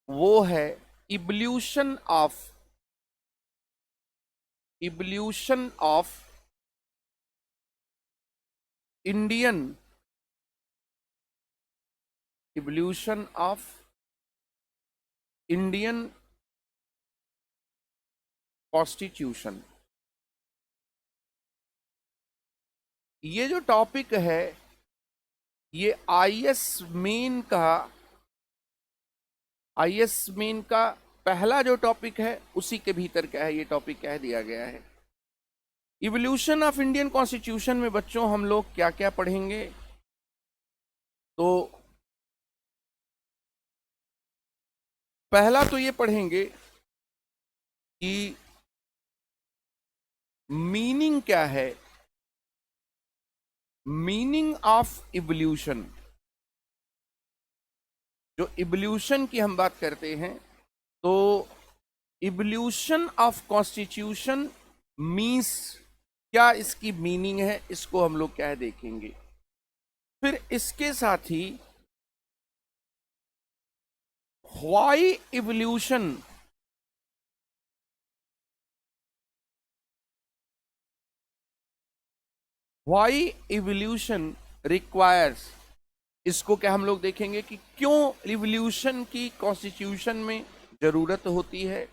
वो है evolution of Indian evolution of Indian constitution. ये जो टॉपिक है ये आईएएस मेन का पहला जो टॉपिक है उसी के भीतर क्या है, ये टॉपिक कह दिया गया है। इवोल्यूशन ऑफ इंडियन कॉन्स्टिट्यूशन में बच्चों हम लोग क्या क्या पढ़ेंगे, तो पहला तो ये पढ़ेंगे कि मीनिंग क्या है, मीनिंग ऑफ इवोल्यूशन। जो इवोल्यूशन की हम बात करते हैं तो इवोल्यूशन ऑफ कॉन्स्टिट्यूशन मीन्स क्या, इसकी मीनिंग है, इसको हम लोग क्या है देखेंगे। फिर इसके साथ ही why evolution why evolution requires, इसको क्या हम लोग देखेंगे कि क्यों रिवॉल्यूशन की कॉन्स्टिट्यूशन में जरूरत होती है।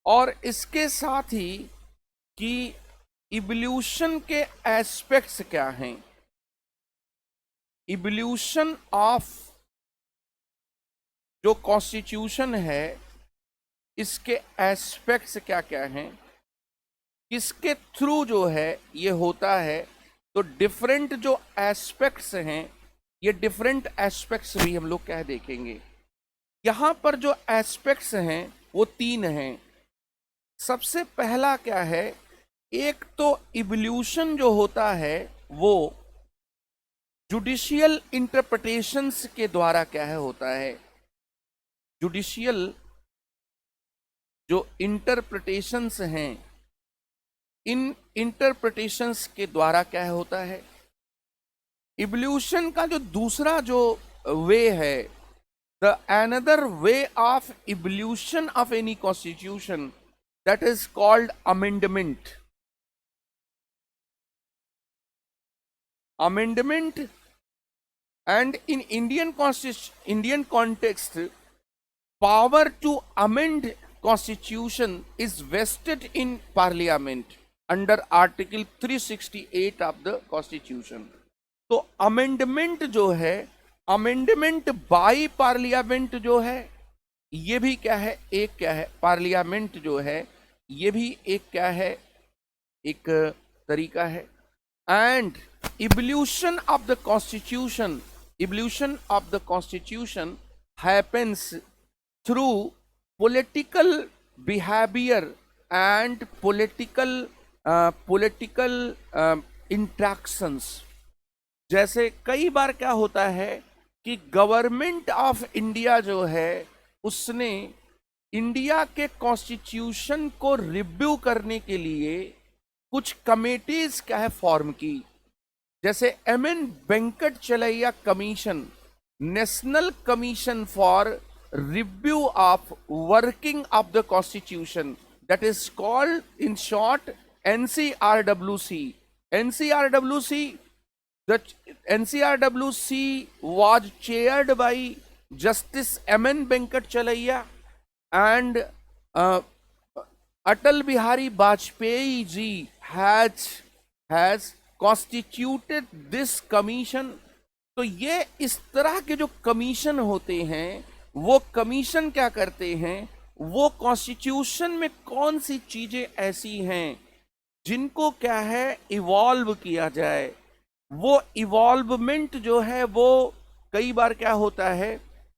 और इसके साथ ही कि इवोल्यूशन के एस्पेक्ट्स क्या हैं, इवोल्यूशन ऑफ जो कॉन्स्टिट्यूशन है इसके एस्पेक्ट्स क्या क्या हैं, किसके थ्रू जो है ये होता है। तो डिफरेंट जो एस्पेक्ट्स हैं, ये डिफरेंट एस्पेक्ट्स भी हम लोग क्या देखेंगे। यहां पर जो एस्पेक्ट्स हैं वो 3 हैं। सबसे पहला क्या है, एक तो इवोल्यूशन जो होता है वो जुडिशियल इंटरप्रिटेशंस के द्वारा क्या है होता है। जुडिशियल जो इंटरप्रिटेशंस हैं, इन इंटरप्रिटेशंस के द्वारा क्या है होता है। इवोल्यूशन का जो दूसरा जो वे है, the another way of evolution of any constitution, that is called amendment. And in Indian context, power to amend constitution is vested in parliament under article 368 of the constitution. तो अमेंडमेंट जो है, amendment by parliament जो है, ये भी क्या है, एक क्या है पार्लियामेंट जो है, ये भी एक क्या है, एक तरीका है। And evolution of the constitution happens through political behaviour and political interactions. जैसे कई बार क्या होता है कि गवर्नमेंट ऑफ इंडिया जो है उसने इंडिया के कॉन्स्टिट्यूशन को रिव्यू करने के लिए कुछ कमेटीज क्या है फॉर्म की। जैसे MN Venkatachaliah commission, national commission for review of working of the constitution, that is called in short NCRWC. NCRWC The NCRWC was chaired by Justice M.N. Venkatchalaiah and Atal Bihari Vajpayee ji has constituted this commission. तो ये इस तरह के जो commission होते हैं, वो commission क्या करते हैं, वो कॉन्स्टिट्यूशन में कौन सी चीजें ऐसी हैं जिनको क्या है इवॉल्व किया जाए। वो इवॉल्वमेंट जो है वो कई बार क्या होता है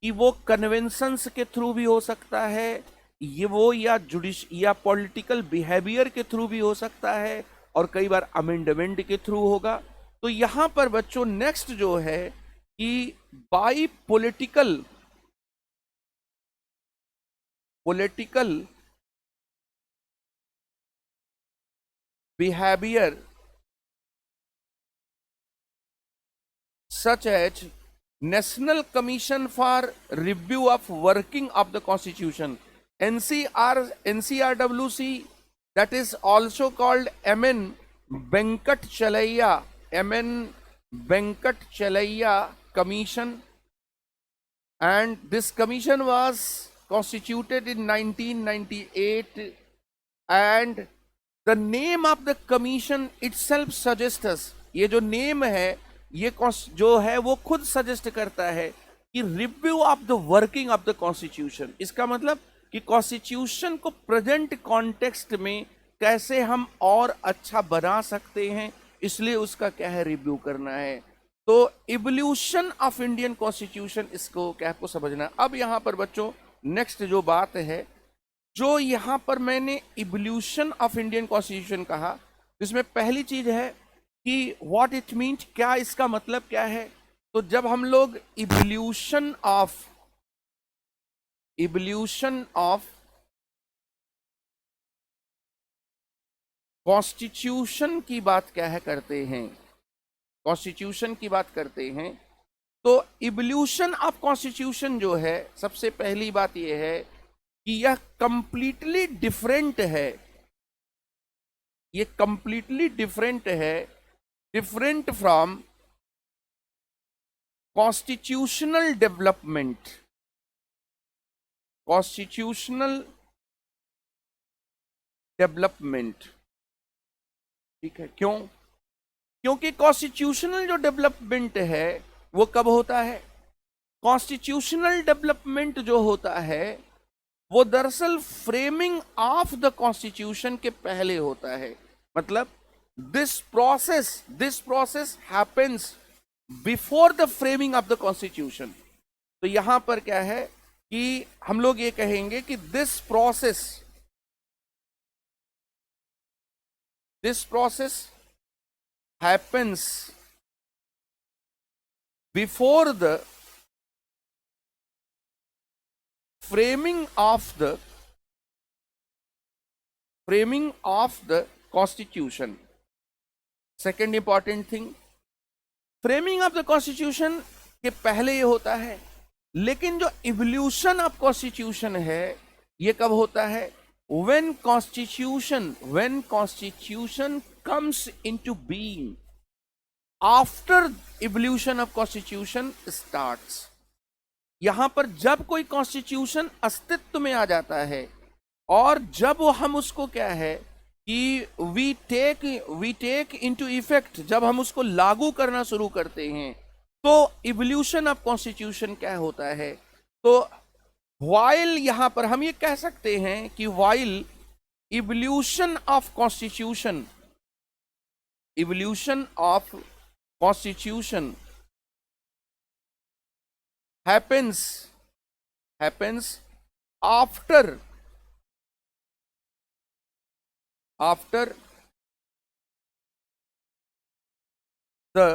कि वो कन्वेंशंस के थ्रू भी हो सकता है, ये वो या पॉलिटिकल बिहेवियर के थ्रू भी हो सकता है, और कई बार अमेंडमेंट के थ्रू होगा। तो यहां पर बच्चों नेक्स्ट जो है कि by political behaviour such as National Commission for Review of Working of the Constitution, NCRWC, that is also called MN Venkatchalaya, MN Venkatchalaya Commission, and this commission was constituted in 1998, and the name of the commission itself suggests us, ये जो name है ये जो है वो खुद suggest करता है कि review of the working of the constitution. इसका मतलब कि कॉन्स्टिट्यूशन को प्रेजेंट कॉन्टेक्स्ट में कैसे हम और अच्छा बना सकते हैं, इसलिए उसका क्या है, रिव्यू करना है। तो इवोल्यूशन ऑफ इंडियन कॉन्स्टिट्यूशन, इसको क्या आपको समझना। अब यहां पर बच्चों नेक्स्ट जो बात है, जो यहां पर मैंने इवोल्यूशन ऑफ इंडियन कॉन्स्टिट्यूशन कहा, इसमें पहली चीज है कि व्हाट इट मीन्स, क्या इसका मतलब क्या है। तो जब हम लोग इवोल्यूशन ऑफ कॉन्स्टिट्यूशन की बात क्या है करते हैं, कॉन्स्टिट्यूशन की बात करते हैं, तो इवोल्यूशन ऑफ कॉन्स्टिट्यूशन जो है, सबसे पहली बात यह है कि यह कंप्लीटली डिफरेंट है, ये कंप्लीटली डिफरेंट है, different from constitutional development, constitutional development. ठीक है, क्यों? क्योंकि कॉन्स्टिट्यूशनल जो डेवलपमेंट है वो कब होता है, कॉन्स्टिट्यूशनल डेवलपमेंट जो होता है वो दरअसल फ्रेमिंग ऑफ द कॉन्स्टिट्यूशन के पहले होता है। मतलब this process happens before the framing of the constitution. तो यहां पर क्या है कि हम लोग ये कहेंगे कि this process happens before the framing of the constitution। second important thing, framing of the constitution के पहले ये होता है, लेकिन जो evolution of constitution है ये कब होता है, when constitution comes into being, after evolution of constitution starts। यहां पर जब कोई कॉन्स्टिट्यूशन अस्तित्व में आ जाता है और जब हम उसको क्या है कि वी टेक इनटू इफेक्ट, जब हम उसको लागू करना शुरू करते हैं, तो इवोल्यूशन ऑफ कॉन्स्टिट्यूशन क्या होता है। तो वाइल, यहां पर हम ये कह सकते हैं कि while evolution of constitution happens after the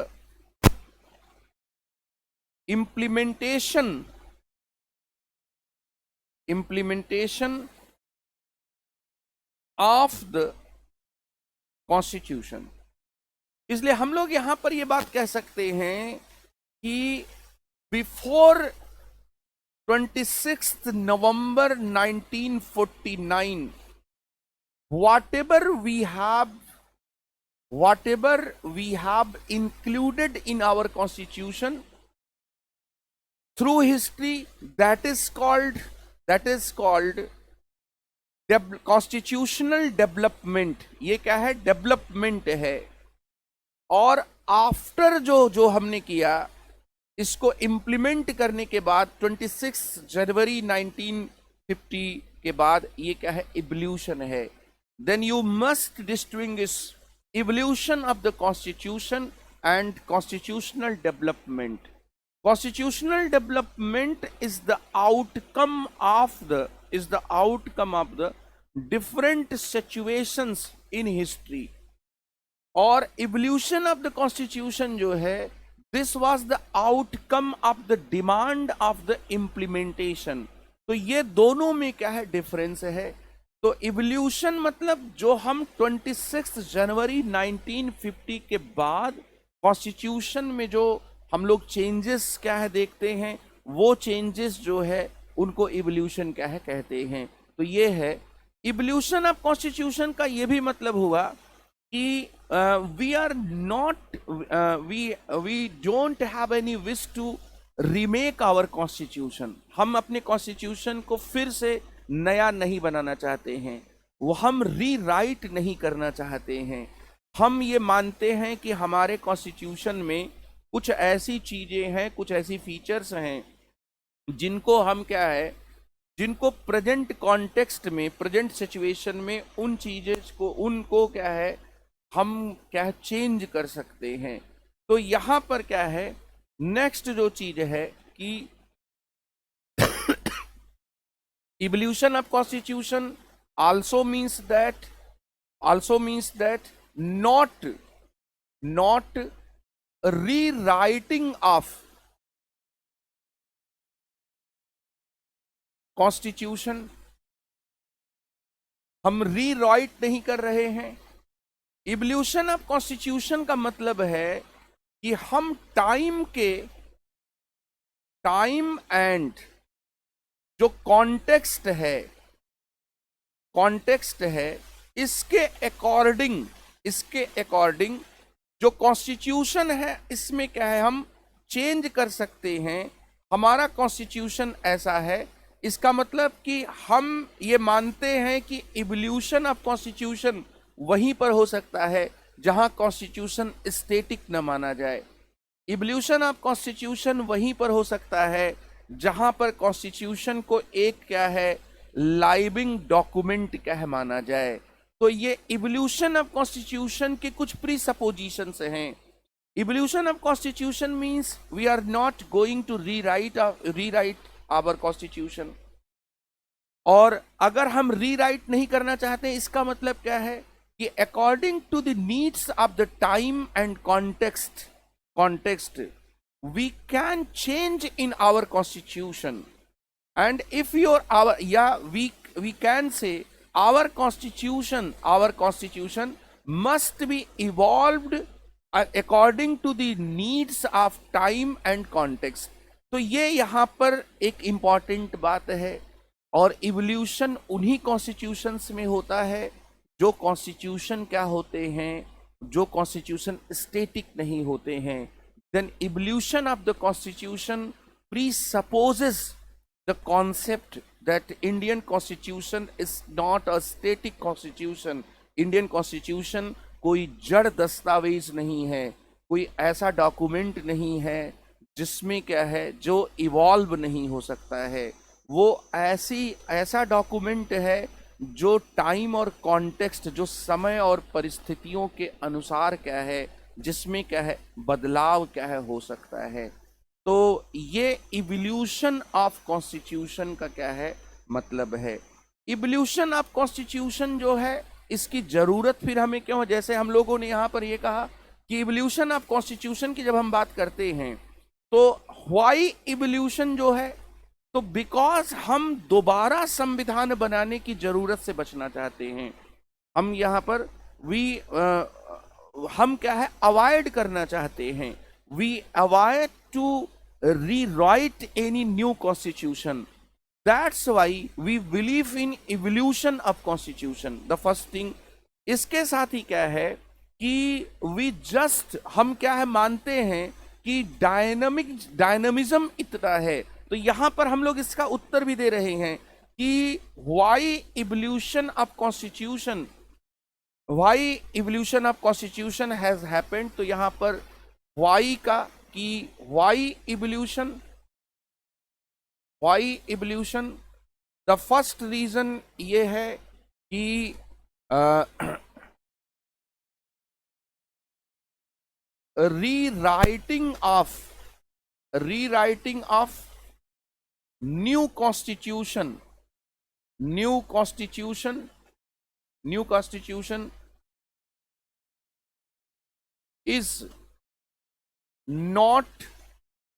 implementation of the constitution। इसलिए हम लोग यहां पर यह बात कह सकते हैं कि before 26th November 1949, whatever we have included in our constitution through history, that is called constitutional development। ये क्या है, डेवलपमेंट है। और आफ्टर जो हमने किया, इसको इम्प्लीमेंट करने के बाद 26 जनवरी 1950 के बाद ये क्या है, इवोल्यूशन है। Then you must distinguish evolution of the constitution and constitutional development. Constitutional development is the outcome of the different situations in history. और इवोल्यूशन ऑफ द कॉन्स्टिट्यूशन जो है, this was the outcome of the demand of the implementation. तो ये दोनों में क्या है, difference है। तो इवोल्यूशन मतलब जो हम 26 जनवरी 1950 के बाद कॉन्स्टिट्यूशन में जो हम लोग चेंजेस क्या है देखते हैं, वो चेंजेस जो है उनको इवोल्यूशन क्या है कहते हैं। तो ये है इवोल्यूशन ऑफ कॉन्स्टिट्यूशन का ये भी मतलब हुआ कि we are not we don't have any wish to remake our constitution. हम अपने कॉन्स्टिट्यूशन को फिर से नया नहीं बनाना चाहते हैं, वो हम रीराइट नहीं करना चाहते हैं। हम ये मानते हैं कि हमारे कॉन्स्टिट्यूशन में कुछ ऐसी चीजें हैं, कुछ ऐसी फीचर्स हैं जिनको हम क्या है, जिनको प्रेजेंट कॉन्टेक्स्ट में, प्रेजेंट सिचुएशन में उन चीजें को, उनको क्या है, हम क्या है चेंज कर सकते हैं। तो यहां पर क्या है, नेक्स्ट जो चीज है कि evolution of constitution also means that not rewriting of constitution। हम रीराइट नहीं कर रहे हैं। इवोल्यूशन ऑफ कॉन्स्टिट्यूशन का मतलब है कि हम टाइम एंड जो कॉन्टेक्स्ट है इसके अकॉर्डिंग जो कॉन्स्टिट्यूशन है इसमें क्या है, हम चेंज कर सकते हैं। हमारा कॉन्स्टिट्यूशन ऐसा है, इसका मतलब कि हम ये मानते हैं कि इवोल्यूशन ऑफ कॉन्स्टिट्यूशन वहीं पर हो सकता है जहां कॉन्स्टिट्यूशन स्टैटिक न माना जाए। इवोल्यूशन ऑफ कॉन्स्टिट्यूशन वहीं पर हो सकता है जहां पर कॉन्स्टिट्यूशन को एक क्या है लाइविंग डॉक्यूमेंट क्या है माना जाए। तो ये इवोल्यूशन ऑफ कॉन्स्टिट्यूशन के कुछ प्री सपोजिशंस हैं। Evolution of constitution means we are not going to rewrite our constitution. और अगर हम रीराइट नहीं करना चाहते, इसका मतलब क्या है कि according to the needs of the time and context we can change in our constitution, and if we can say our constitution must be evolved according to the needs of time and context। तो ये यहाँ पर एक important बात है। और evolution उन्हीं constitutions में होता है जो कॉन्स्टिट्यूशन क्या होते हैं, जो कॉन्स्टिट्यूशन स्टैटिक नहीं होते हैं। Then evolution of the constitution presupposes the concept that Indian constitution is not a static constitution। Indian constitution कोई जड़ दस्तावेज नहीं है, कोई ऐसा डॉक्यूमेंट नहीं है जिसमें क्या है जो इवॉल्व नहीं हो सकता है। वो ऐसा डॉक्यूमेंट है जो टाइम और कॉन्टेक्स्ट, जो समय और परिस्थितियों के अनुसार क्या है, जिसमें क्या है बदलाव क्या है हो सकता है। तो ये इवोल्यूशन ऑफ कॉन्स्टिट्यूशन का क्या है मतलब है। इवोल्यूशन ऑफ कॉन्स्टिट्यूशन जो है इसकी जरूरत फिर हमें क्यों है, जैसे हम लोगों ने यहाँ पर ये कहा कि इवोल्यूशन ऑफ कॉन्स्टिट्यूशन की जब हम बात करते हैं तो व्हाई इवोल्यूशन जो है, तो बिकॉज हम दोबारा संविधान बनाने की जरूरत से बचना चाहते हैं। हम यहाँ पर हम क्या है अवॉइड करना चाहते हैं, we avoid to rewrite any new constitution. That's why we believe in evolution of constitution. The first thing, इसके साथ ही क्या है कि हम क्या है मानते हैं कि डायनामिज्म इतना है। तो यहां पर हम लोग इसका उत्तर भी दे रहे हैं कि why evolution of constitution has happened. तो यहां पर व्हाई का कि why evolution, the first reason ये है कि rewriting of new constitution is not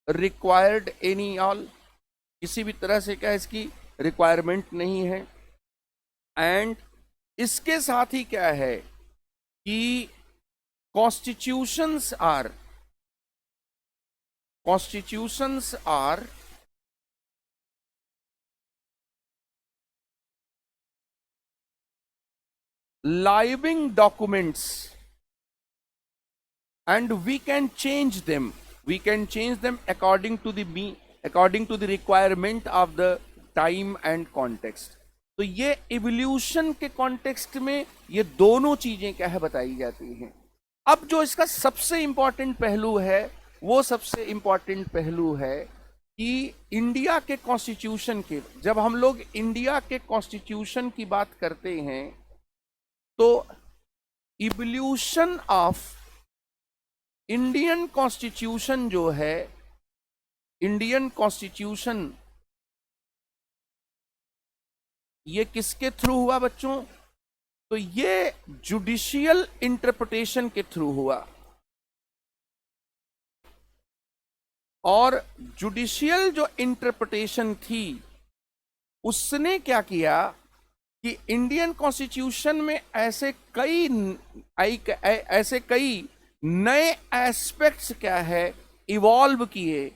required any all। किसी भी तरह से क्या इसकी रिक्वायरमेंट नहीं है। एंड इसके साथ ही क्या है कि constitutions are constitutions are living documents and we can change them according to the requirement of the time and context. तो ये इवोल्यूशन के कॉन्टेक्स्ट में ये दोनों चीजें क्या है बताई जाती हैं. अब जो इसका सबसे इंपॉर्टेंट पहलू है वो सबसे इंपॉर्टेंट पहलू है कि इंडिया के कॉन्स्टिट्यूशन के, जब हम लोग इंडिया के कॉन्स्टिट्यूशन की बात करते हैं तो इवोल्यूशन ऑफ इंडियन कॉन्स्टिट्यूशन जो है, इंडियन कॉन्स्टिट्यूशन ये किसके थ्रू हुआ बच्चों? तो ये जुडिशियल इंटरप्रिटेशन के थ्रू हुआ. और जुडिशियल जो इंटरप्रिटेशन थी उसने क्या किया कि इंडियन कॉन्स्टिट्यूशन में ऐसे कई नए एस्पेक्ट्स क्या है इवॉल्व किए,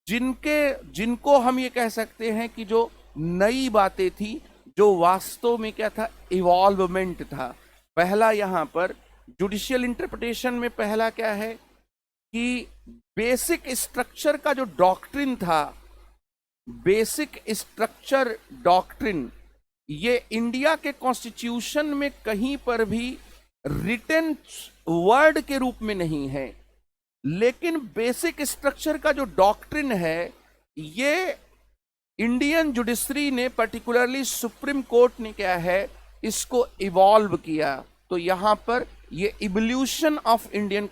जिनको हम ये कह सकते हैं कि जो नई बातें थी, जो वास्तव में क्या था, इवॉल्वमेंट था. पहला यहां पर जुडिशियल इंटरप्रिटेशन में पहला क्या है कि बेसिक स्ट्रक्चर का जो डॉक्ट्रिन था, बेसिक स्ट्रक्चर डॉक्ट्रिन, ये इंडिया के कॉन्स्टिट्यूशन में कहीं पर भी रिटन वर्ड के रूप में नहीं है, लेकिन बेसिक स्ट्रक्चर का जो डॉक्ट्रिन है ये इंडियन जुडिशरी ने, पर्टिकुलरली सुप्रीम कोर्ट ने क्या है इसको इवॉल्व किया. तो यहां पर ये इवोल्यूशन ऑफ इंडियन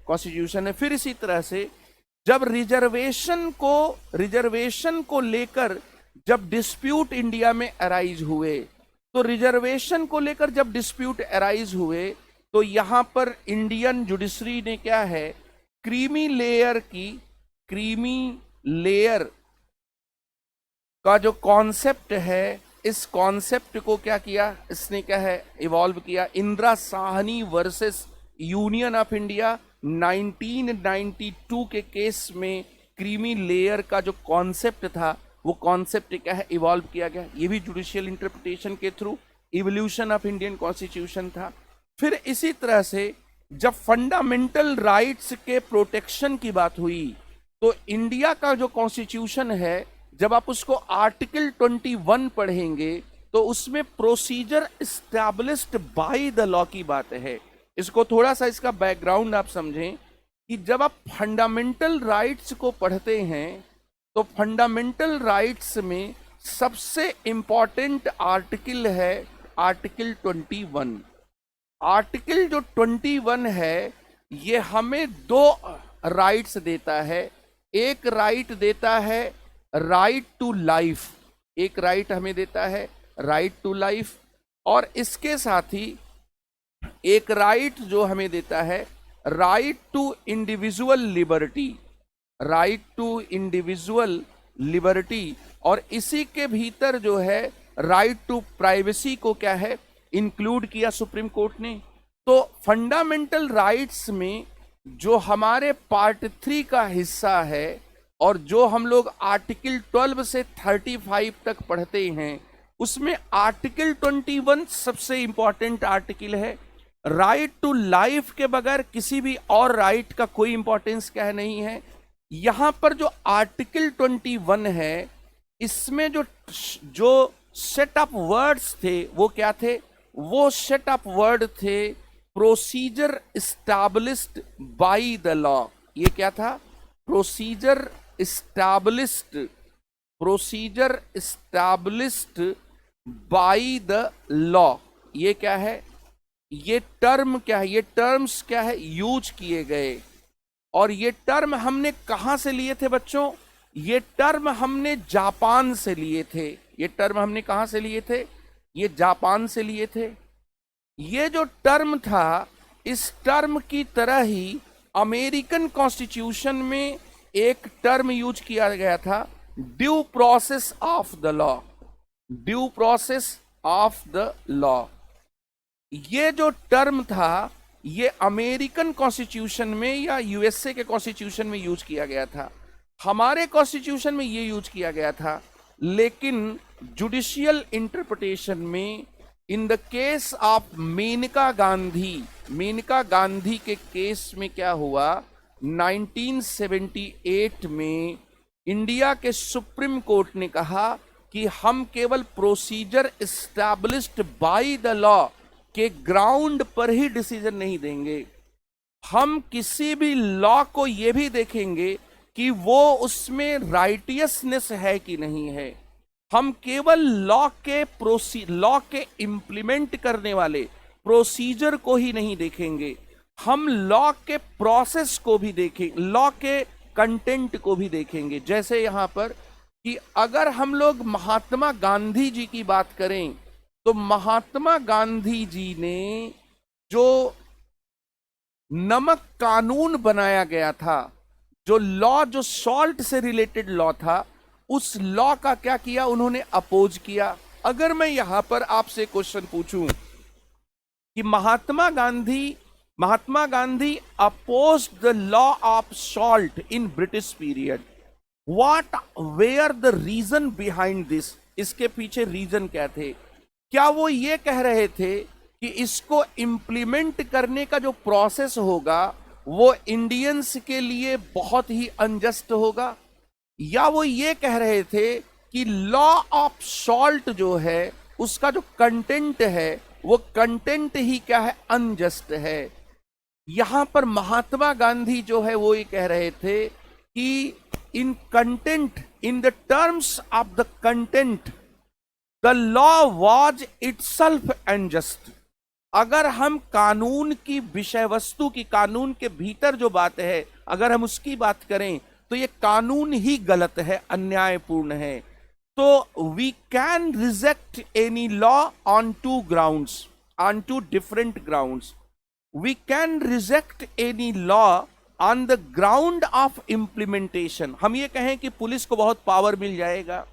कॉन्स्टिट्यूशन है. फिर इसी तरह से जब रिजर्वेशन को लेकर जब डिस्प्यूट इंडिया में अराइज हुए, तो रिजर्वेशन को लेकर जब डिस्प्यूट अराइज हुए तो यहां पर इंडियन जुडिशरी ने क्या है क्रीमी लेयर का जो कॉन्सेप्ट है, इस कॉन्सेप्ट को क्या किया, इसने क्या है इवॉल्व किया. Indira Sahni versus union of India 1992 के केस में क्रीमी लेयर का जो कॉन्सेप्ट था वो कॉन्सेप्ट क्या है इवॉल्व किया गया. ये भी जुडिशियल इंटरप्रिटेशन के through evolution of Indian constitution था. फिर इसी तरह से जब फंडामेंटल राइट्स के प्रोटेक्शन की बात हुई तो इंडिया का जो कॉन्स्टिट्यूशन है, जब आप उसको आर्टिकल 21 पढ़ेंगे तो उसमें procedure established bye the law की बात है. इसको थोड़ा सा इसका बैकग्राउंड आप समझें कि जब आप फंडामेंटल राइट्स को पढ़ते हैं तो फंडामेंटल राइट्स में सबसे इंपॉर्टेंट आर्टिकल है आर्टिकल 21. आर्टिकल जो 21 है ये हमें दो राइट्स देता है. एक राइट देता है राइट टू लाइफ, एक राइट हमें देता है राइट टू लाइफ, और इसके साथ ही एक राइट जो हमें देता है right to individual liberty, right to individual liberty, और इसी के भीतर जो है राइट टू प्राइवेसी को क्या है इंक्लूड किया सुप्रीम कोर्ट ने. तो फंडामेंटल राइट्स में जो हमारे पार्ट 3 का हिस्सा है और जो हम लोग आर्टिकल 12 से 35 तक पढ़ते हैं उसमें आर्टिकल 21 सबसे इंपॉर्टेंट आर्टिकल है. राइट टू लाइफ के बगैर किसी भी और राइट का कोई इंपॉर्टेंस क्या नहीं है. यहां पर जो आर्टिकल 21 है इसमें जो सेट ऑफ वर्ड्स थे वो क्या थे, वो सेट ऑफ वर्ड थे procedure established bye the law. ये क्या था, procedure established bye the law. ये क्या है, ये टर्म क्या है, ये टर्म्स क्या है यूज किए गए. और ये टर्म हमने कहां से लिए थे बच्चों, ये टर्म हमने जापान से लिए थे. ये टर्म हमने कहां से लिए थे, ये जापान से लिए थे. ये जो टर्म था इस टर्म की तरह ही अमेरिकन कॉन्स्टिट्यूशन में एक टर्म यूज किया गया था due process of the law, due process of the law. ये जो टर्म था ये अमेरिकन कॉन्स्टिट्यूशन में या यूएसए के कॉन्स्टिट्यूशन में यूज किया गया था, हमारे कॉन्स्टिट्यूशन में ये यूज किया गया था, लेकिन जुडिशियल इंटरप्रिटेशन में in the case of Maneka Gandhi के केस में क्या हुआ, 1978 में इंडिया के सुप्रीम कोर्ट ने कहा कि हम केवल procedure established bye the law के ग्राउंड पर ही डिसीजन नहीं देंगे, हम किसी भी लॉ को यह भी देखेंगे कि वो उसमें राइटियसनेस है कि नहीं है। हम केवल लॉ के इंप्लीमेंट करने वाले प्रोसीजर को ही नहीं देखेंगे, हम लॉ के प्रोसेस को भी देखेंगे, लॉ के कंटेंट को भी देखेंगे। जैसे यहां पर कि अगर हम लोग महात्मा गांधी जी की बात करें तो महात्मा गांधी जी ने जो नमक कानून बनाया गया था, जो लॉ, जो सॉल्ट से रिलेटेड लॉ था, उस लॉ का क्या किया, उन्होंने अपोज किया। अगर मैं यहां पर आपसे क्वेश्चन पूछूं कि Mahatma Gandhi oppose the law of salt in British period, what were the reason behind this, इसके पीछे रीजन क्या थे? क्या वो ये कह रहे थे कि इसको इंप्लीमेंट करने का जो प्रोसेस होगा वो इंडियंस के लिए बहुत ही अनजस्ट होगा, या वो ये कह रहे थे कि लॉ ऑफ सॉल्ट जो है उसका जो कंटेंट है वो कंटेंट ही क्या है, अनजस्ट है। यहां पर महात्मा गांधी जो है वो ये कह रहे थे कि इन content, in the terms of the content, the law was itself unjust. अगर हम कानून की विषय वस्तु की, कानून के भीतर जो बात है, अगर हम उसकी बात करें तो ये कानून ही गलत है, अन्यायपूर्ण है। तो we can reject any law on two grounds, on two different grounds. We can reject any law on the ground of implementation, हम ये कहें कि पुलिस को बहुत पावर मिल जाएगा,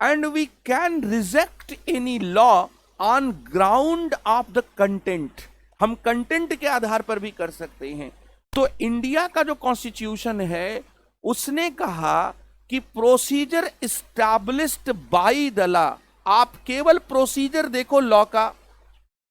and we can reject any law on ground of the content, हम content के आधार पर भी कर सकते हैं। तो इंडिया का जो कॉन्स्टिट्यूशन है उसने कहा कि procedure established bye the law, आप केवल प्रोसीजर देखो लॉ का,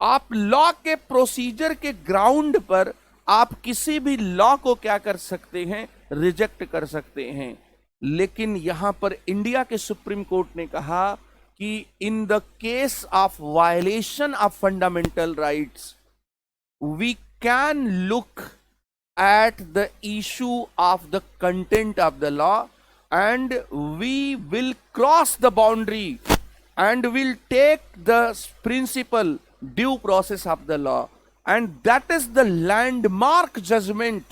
आप लॉ के प्रोसीजर के ग्राउंड पर आप किसी भी लॉ को क्या कर सकते हैं, रिजेक्ट कर सकते हैं। लेकिन यहां पर इंडिया के सुप्रीम कोर्ट ने कहा कि in the case of violation of fundamental rights we can look at the issue of the content of the law and we will cross the boundary and will take the principle due process of the law, and that is the landmark judgment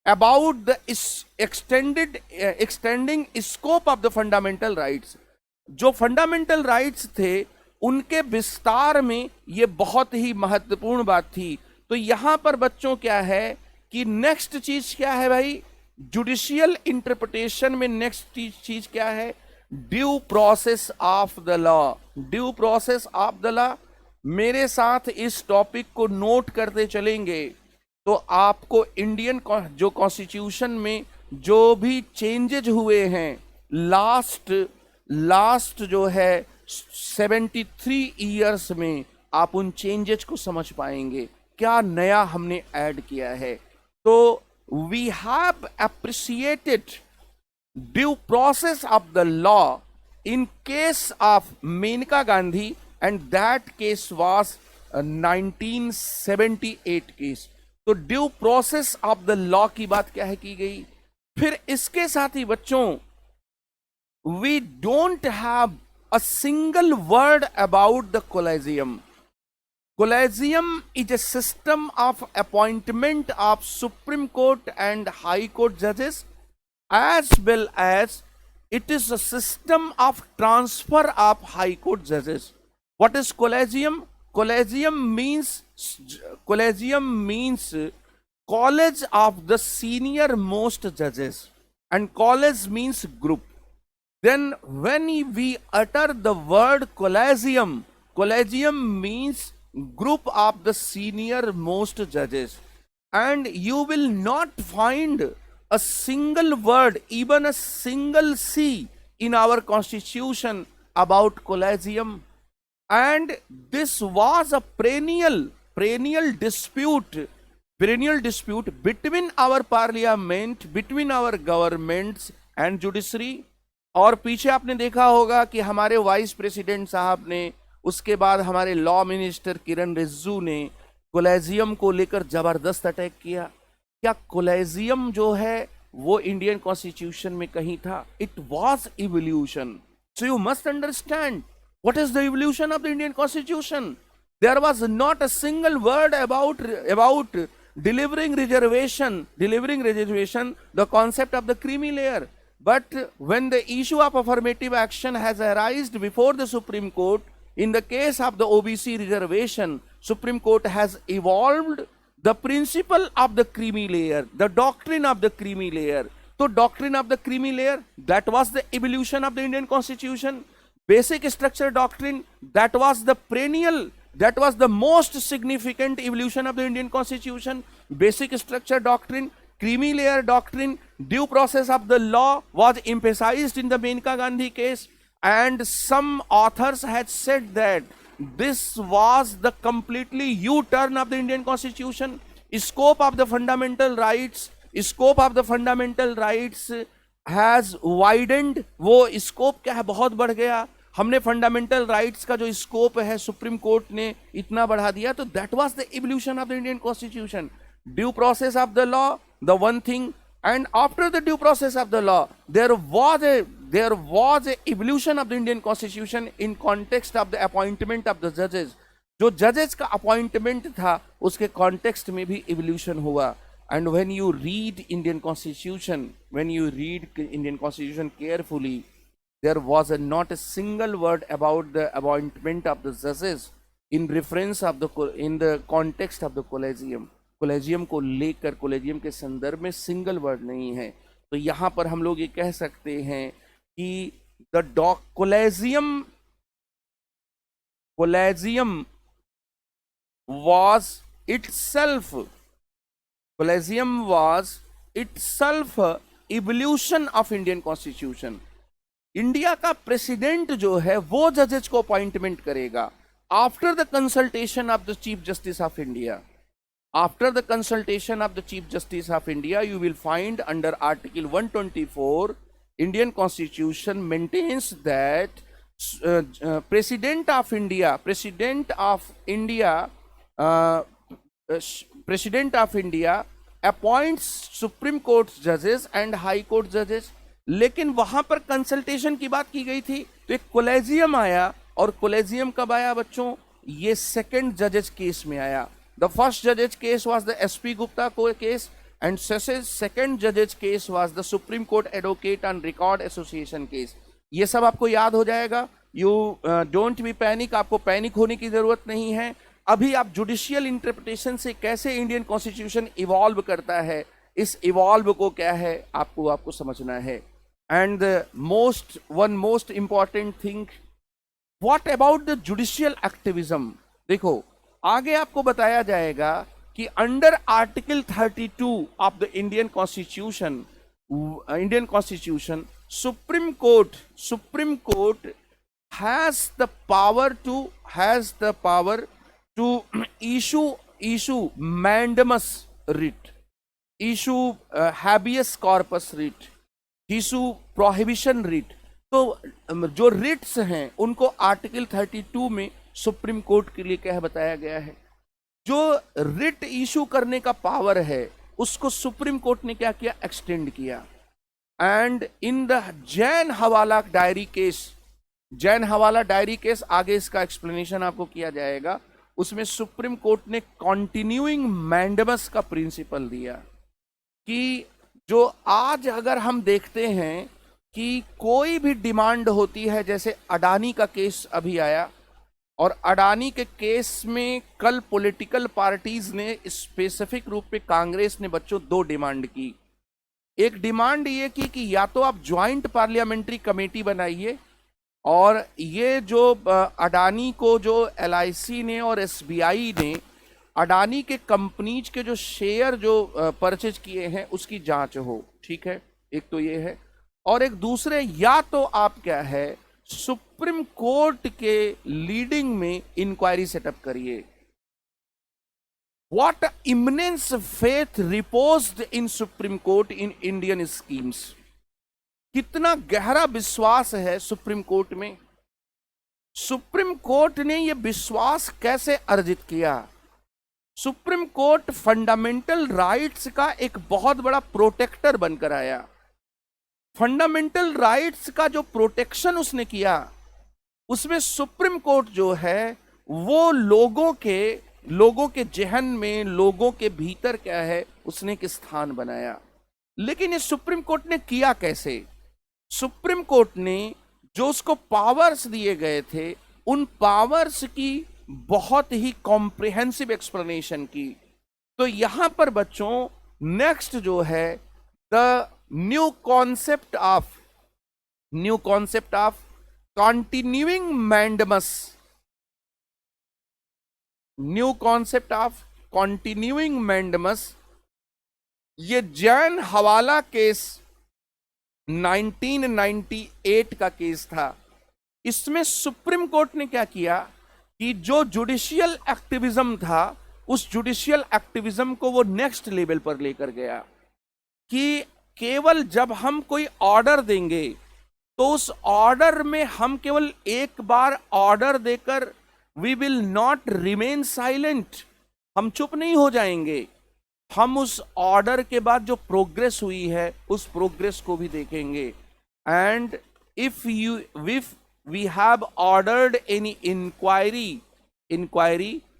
about the extending scope of the fundamental rights। जो fundamental rights थे उनके विस्तार में ये बहुत ही महत्वपूर्ण बात थी। तो यहां पर बच्चों क्या है कि नेक्स्ट चीज क्या है भाई, जुडिशियल इंटरप्रिटेशन में नेक्स्ट चीज क्या है, due process of the law, due process of the law. मेरे साथ इस टॉपिक को नोट करते चलेंगे तो आपको इंडियन जो कॉन्स्टिट्यूशन में जो भी चेंजेज हुए हैं लास्ट जो है 73 ईयर्स में, आप उन चेंजेस को समझ पाएंगे, क्या नया हमने ऐड किया है। तो we have appreciated due process of the law in case of Maneka Gandhi, and that case was 1978 case. तो due process of the law की बात क्या है की गई। फिर इसके साथ ही बच्चों we don't have a single word about the collegium. Collegium is a system of appointment of Supreme Court and High Court judges, as well as it is a system of transfer of High Court judges. What is collegium? Collegium means college of the senior most judges, and college means group. Then when we utter the word collegium means group of the senior most judges. and you will not find a single word, even a single C in our constitution about collegium. And this was a perennial dispute between our parliament, between our governments and judiciary. और पीछे आपने देखा होगा कि हमारे vice president साहब ने, उसके बाद हमारे लॉ मिनिस्टर किरण रिजिजू ने कोलेजियम को लेकर जबरदस्त अटैक किया। क्या कोलेजियम जो है वो इंडियन कॉन्स्टिट्यूशन में कहीं था? It was evolution. So you must understand what is the evolution of the Indian constitution. There was not a single word about delivering reservation, the concept of the creamy layer. But when the issue of affirmative action has arisen before the Supreme Court, in the case of the OBC reservation, Supreme Court has evolved the principle of the creamy layer, the doctrine of the creamy layer. So doctrine of the creamy layer, that was the evolution of the Indian constitution. Basic structure doctrine, that was the perennial, that was the most significant evolution of the Indian constitution. Basic structure doctrine, creamy layer doctrine, due process of the law was emphasized in the Menka Gandhi case, and some authors had said that this was the completely U-turn of the Indian constitution. Scope of the fundamental rights has widened. वो scope क्या है, बहुत बढ़ गया। हमने fundamental rights का जो scope है सुप्रीम कोर्ट ने इतना बढ़ा दिया। तो that was the evolution of the Indian constitution. Due process of the law, the one thing, and after the due process of the law there was a evolution of the Indian constitution in context of the appointment of the जजेस। जो जजेस का appointment था उसके context में भी evolution हुआ। And when you read Indian Constitution carefully, there was not a single word about the appointment of the judges in reference of in the context of the collegium. Collegium को लेकर, collegium के संदर्भ में single word नहीं है। तो यहाँ पर हम लोग ये कह सकते हैं कि the collegium was itself evolution of Indian Constitution. India का प्रेसिडेंट जो है वो जजेस को अपॉइंटमेंट करेगा after the consultation of the chief justice of India. After the consultation of the chief justice of India, you will find under article 124 Indian constitution maintains that president of India appoints supreme court जजेस and high court जजेस। लेकिन वहां पर consultation की बात की गई थी, तो एक कोलेजियम आया, और कोलेजियम कब आया बच्चों? ये सेकंड जजेस केस में आया। द फर्स्ट जजेस case was the SP Gupta को केस, एंड सेकंड जजेस case was the supreme court advocate on record association case. ये सब आपको याद हो जाएगा। यू डोंट बी पैनिक, आपको पैनिक होने की जरूरत नहीं है। अभी आप जुडिशियल इंटरप्रिटेशन से कैसे इंडियन कॉन्स्टिट्यूशन इवॉल्व करता है, इस इवॉल्व को क्या है आपको समझना है। And one most important thing, what about the judicial activism. देखो आगे आपको बताया जाएगा कि under article 32 of the Indian constitution supreme court has the power to issue mandamus writ, issue habeas corpus writ, issue prohibition writ। तो जो Ritz हैं उनको आर्टिकल 32 में सुप्रीम कोर्ट के लिए क्या बताया गया है। जो रिट इशू करने का पावर है उसको सुप्रीम कोर्ट ने क्या किया, एक्सटेंड किया। एंड इन द जैन हवाला डायरी केस, आगे इसका एक्सप्लेनेशन आपको किया जाएगा, उसमें सुप्रीम कोर्ट ने कॉन्टिन्यूइंग मैंडमस का प्रिंसिपल दिया कि जो आज अगर हम देखते हैं कि कोई भी डिमांड होती है, जैसे अडानी का केस अभी आया, और अडानी के केस में कल पॉलिटिकल पार्टीज ने स्पेसिफिक रूप पे कांग्रेस ने बच्चों 2 डिमांड की। एक डिमांड ये की कि या तो आप ज्वाइंट पार्लियामेंट्री कमेटी बनाइए, और ये जो अडानी को जो LIC ने और SBI ने अडानी के कंपनीज के जो शेयर जो परचेज किए हैं उसकी जांच हो, ठीक है, एक तो ये है। और एक दूसरे, या तो आप क्या है सुप्रीम कोर्ट के लीडिंग में इंक्वायरी सेटअप करिए। What immense faith reposed in Supreme Court in Indian schemes। कितना गहरा विश्वास है सुप्रीम कोर्ट में। सुप्रीम कोर्ट ने यह विश्वास कैसे अर्जित किया? सुप्रीम कोर्ट फंडामेंटल राइट्स का एक बहुत बड़ा प्रोटेक्टर बनकर आया। फंडामेंटल राइट्स का जो प्रोटेक्शन उसने किया, उसमें सुप्रीम कोर्ट जो है वो लोगों के जहन में, लोगों के भीतर क्या है, उसने एक स्थान बनाया। लेकिन ये सुप्रीम कोर्ट ने किया कैसे? सुप्रीम कोर्ट ने जो उसको पावर्स दिए गए थे, उन पावर्स की बहुत ही कॉम्प्रिहेंसिव एक्सप्लेनेशन की। तो यहां पर बच्चों नेक्स्ट जो है the new concept of continuing mandamus, new concept of continuing mandamus, ये जैन हवाला केस 1998 का केस था। इसमें सुप्रीम कोर्ट ने क्या किया कि जो जुडिशियल एक्टिविज्म था, उस जुडिशियल एक्टिविज्म को वो नेक्स्ट लेवल पर लेकर गया कि केवल जब हम कोई ऑर्डर देंगे तो उस ऑर्डर में हम केवल एक बार ऑर्डर देकर we will not remain silent, हम चुप नहीं हो जाएंगे। हम उस ऑर्डर के बाद जो प्रोग्रेस हुई है उस प्रोग्रेस को भी देखेंगे। And if we have ordered any inquiry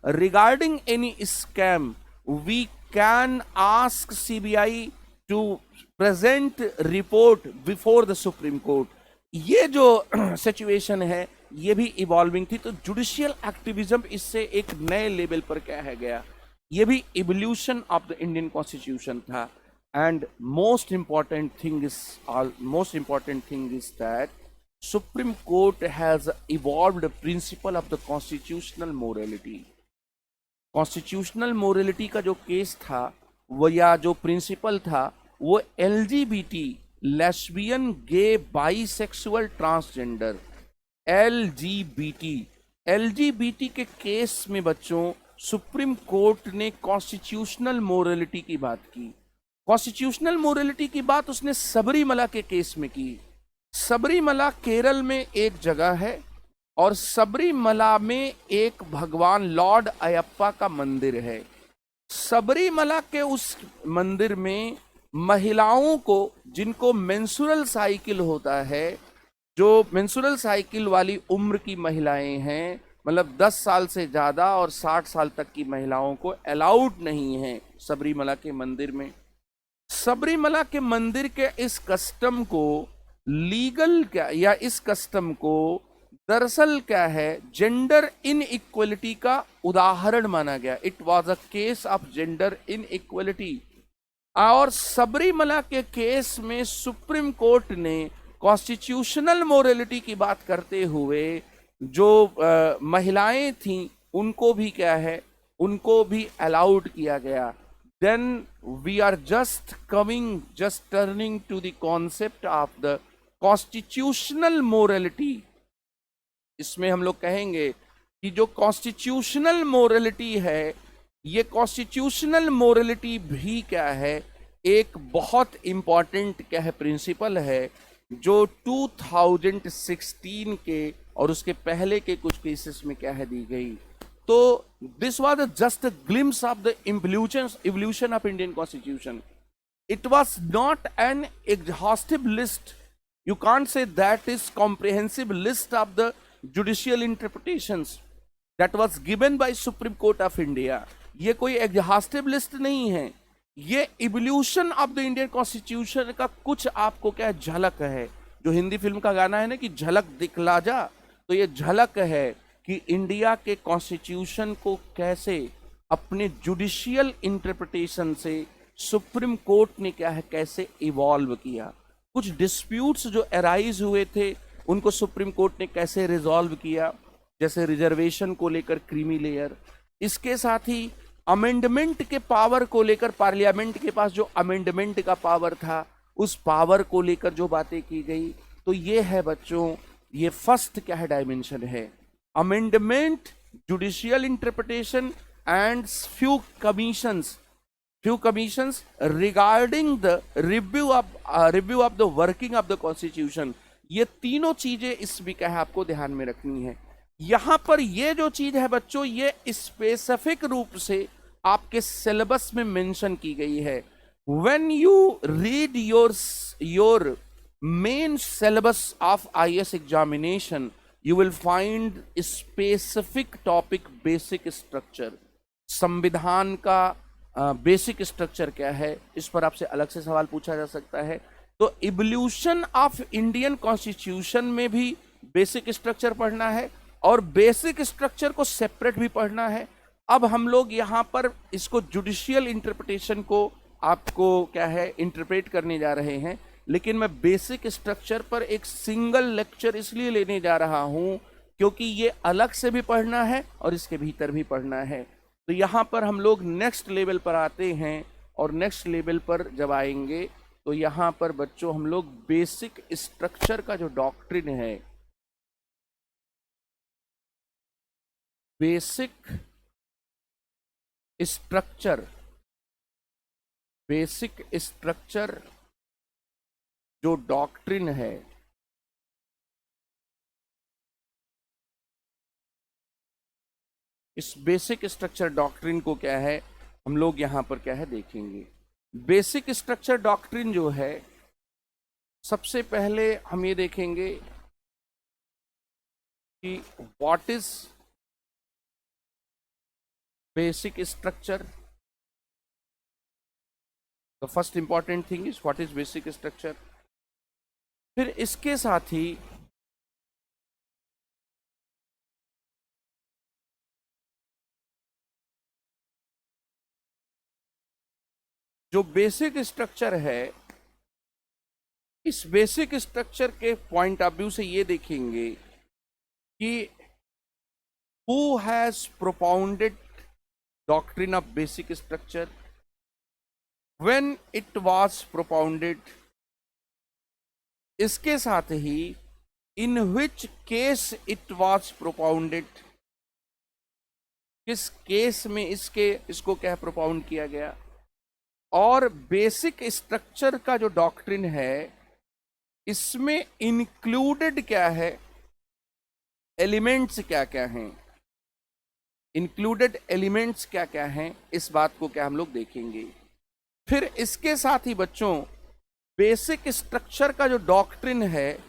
regarding any scam, we can ask CBI to present report before the supreme court. ये जो सिचुएशन है ये भी इवॉल्विंग थी। तो जुडिशियल एक्टिविज्म इससे एक नए लेवल पर क्या है गया, ये भी evolution of the Indian constitution था। And most important thing is that Supreme Court has evolved principle of the constitutional morality. Constitutional morality का जो केस था वो, या जो प्रिंसिपल था, वो LGBT, लेस्बियन, गे, बाइसेक्सुअल, ट्रांसजेंडर, LGBT के केस में बच्चों सुप्रीम कोर्ट ने कॉन्स्टिट्यूशनल मोरालिटी की बात की। कॉन्स्टिट्यूशनल मोरालिटी की बात उसने सबरीमला के केस में की। सबरीमला केरल में एक जगह है और सबरीमला में एक भगवान लॉर्ड अयप्पा का मंदिर है। सबरीमला के उस मंदिर में महिलाओं को, जिनको मेंस्ट्रुअल साइकिल होता है, जो मेंस्ट्रुअल साइकिल वाली उम्र की महिलाएं हैं, मतलब 10 साल से ज़्यादा और 60 साल तक की महिलाओं को अलाउड नहीं है सबरीमला के मंदिर में। सबरीमला के मंदिर के इस कस्टम को लीगल क्या, या इस कस्टम को दरअसल क्या है, जेंडर इनइक्वलिटी का उदाहरण माना गया। It was a case of gender inequality. और सबरीमला के केस में सुप्रीम कोर्ट ने कॉन्स्टिट्यूशनल मोरालिटी की बात करते हुए जो महिलाएं थीं उनको भी क्या है, उनको भी अलाउड किया गया। Then we are just turning to the concept of the constitutional morality. इसमें हम लोग कहेंगे कि जो कॉन्स्टिट्यूशनल मोरालिटी है, ये कॉन्स्टिट्यूशनल मोरालिटी भी क्या है, एक बहुत इंपॉर्टेंट क्या है प्रिंसिपल है, जो 2016 के और उसके पहले के कुछ केसेस में क्या है दी गई। तो this was just a glimpse of the evolution of Indian constitution. It was not an exhaustive list, you can't say that is comprehensive list of the judicial interpretations that was given by Supreme Court of India। ये कोई exhaustive list नहीं है, ये evolution of the Indian constitution का कुछ आपको क्या झलक है। जो हिंदी फिल्म का गाना है ना कि झलक दिखला जा, तो ये झलक है कि इंडिया के कॉन्स्टिट्यूशन को कैसे अपने जुडिशियल इंटरप्रिटेशन से सुप्रीम कोर्ट ने क्या है कैसे इवॉल्व किया। कुछ डिस्प्यूट्स जो अराइज हुए थे उनको सुप्रीम कोर्ट ने कैसे रिजॉल्व किया, जैसे रिजर्वेशन को लेकर क्रीमी लेयर। इसके साथ ही अमेंडमेंट के पावर को लेकर, पार्लियामेंट के पास जो अमेंडमेंट का पावर था, उस पावर को लेकर जो बातें की गई, तो ये है बच्चों, ये फर्स्ट क्या है, डायमेंशन है, amendment, judicial interpretation and few commissions regarding the review of the working of the constitution। ये तीनों चीजें इसमें क्या है, आपको ध्यान में रखनी है। यहां पर ये जो चीज है बच्चों, ये स्पेसिफिक रूप से आपके सिलेबस में मेंशन की गई है। when you read your main syllabus of IAS examination, you will find specific topic basic structure। संविधान का बेसिक स्ट्रक्चर क्या है, इस पर आपसे अलग से सवाल पूछा जा सकता है। तो इवोल्यूशन ऑफ इंडियन कॉन्स्टिट्यूशन में भी बेसिक स्ट्रक्चर पढ़ना है और बेसिक स्ट्रक्चर को सेपरेट भी पढ़ना है। अब हम लोग यहाँ पर इसको जुडिशियल इंटरप्रिटेशन को आपको क्या है, इंटरप्रेट करने जा रहे हैं, लेकिन मैं बेसिक स्ट्रक्चर पर एक सिंगल लेक्चर इसलिए लेने जा रहा हूं क्योंकि ये अलग से भी पढ़ना है और इसके भीतर भी पढ़ना है। तो यहाँ पर हम लोग नेक्स्ट लेवल पर आते हैं, और नेक्स्ट लेवल पर जब आएंगे तो यहाँ पर बच्चों हम लोग बेसिक स्ट्रक्चर का जो डॉक्ट्रिन है, बेसिक स्ट्रक्चर जो डॉक्ट्रिन है, इस बेसिक स्ट्रक्चर डॉक्ट्रिन को क्या है, हम लोग यहां पर क्या है देखेंगे। बेसिक स्ट्रक्चर डॉक्ट्रिन जो है, सबसे पहले हम ये देखेंगे कि what is basic structure. The first important thing is what is basic structure. फिर इसके साथ ही जो बेसिक स्ट्रक्चर है, इस बेसिक स्ट्रक्चर के पॉइंट ऑफ व्यू से ये देखेंगे कि who has propounded doctrine of basic structure, when it was propounded, इसके साथ ही इन which case it was propounded, किस केस में इसको क्या प्रोपाउंड किया गया, और बेसिक स्ट्रक्चर का जो डॉक्ट्रिन है इसमें इंक्लूडेड क्या है, एलिमेंट्स क्या क्या हैं, इंक्लूडेड एलिमेंट्स क्या क्या हैं, इस बात को क्या हम लोग देखेंगे। फिर इसके साथ ही बच्चों बेसिक स्ट्रक्चर का जो डॉक्ट्रिन है,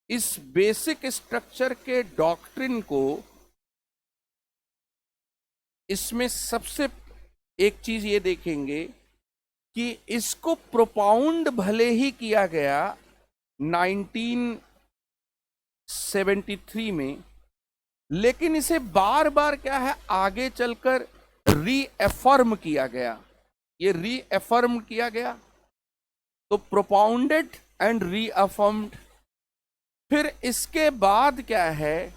इस बेसिक स्ट्रक्चर के डॉक्ट्रिन को, इसमें सबसे एक चीज ये देखेंगे कि इसको प्रोपाउंड भले ही किया गया 1973 में, लेकिन इसे बार बार क्या है आगे चलकर रीएफर्म किया गया। ये रीएफर्म किया गया, तो प्रोपाउंडेड एंड रीअफर्म्ड। फिर इसके बाद क्या है,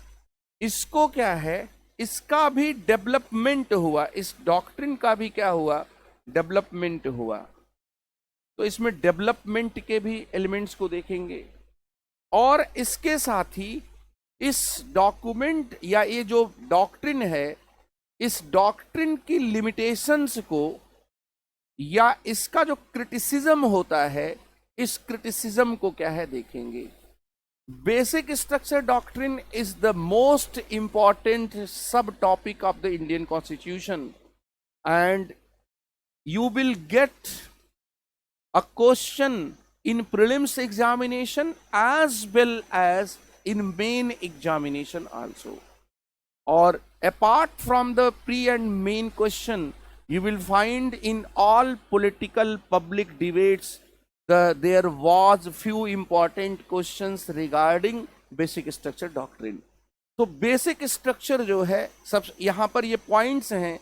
इसको क्या है, इसका भी डेवलपमेंट हुआ, इस डॉक्ट्रिन का भी क्या हुआ, डेवलपमेंट हुआ। तो इसमें डेवलपमेंट के भी एलिमेंट्स को देखेंगे, और इसके साथ ही इस डॉक्यूमेंट या ये जो डॉक्ट्रिन है, इस डॉक्ट्रिन की लिमिटेशंस को या इसका जो क्रिटिसिज्म होता है, इस क्रिटिसिज्म को क्या है देखेंगे। Basic structure doctrine is the most important subtopic of the Indian Constitution, and you will get a question in prelims examination as well as in main examination also. Or apart from the pre and main question, you will find in all political public debates there was few important questions regarding basic structure doctrine। तो basic structure जो है, सब यहां पर ये points हैं।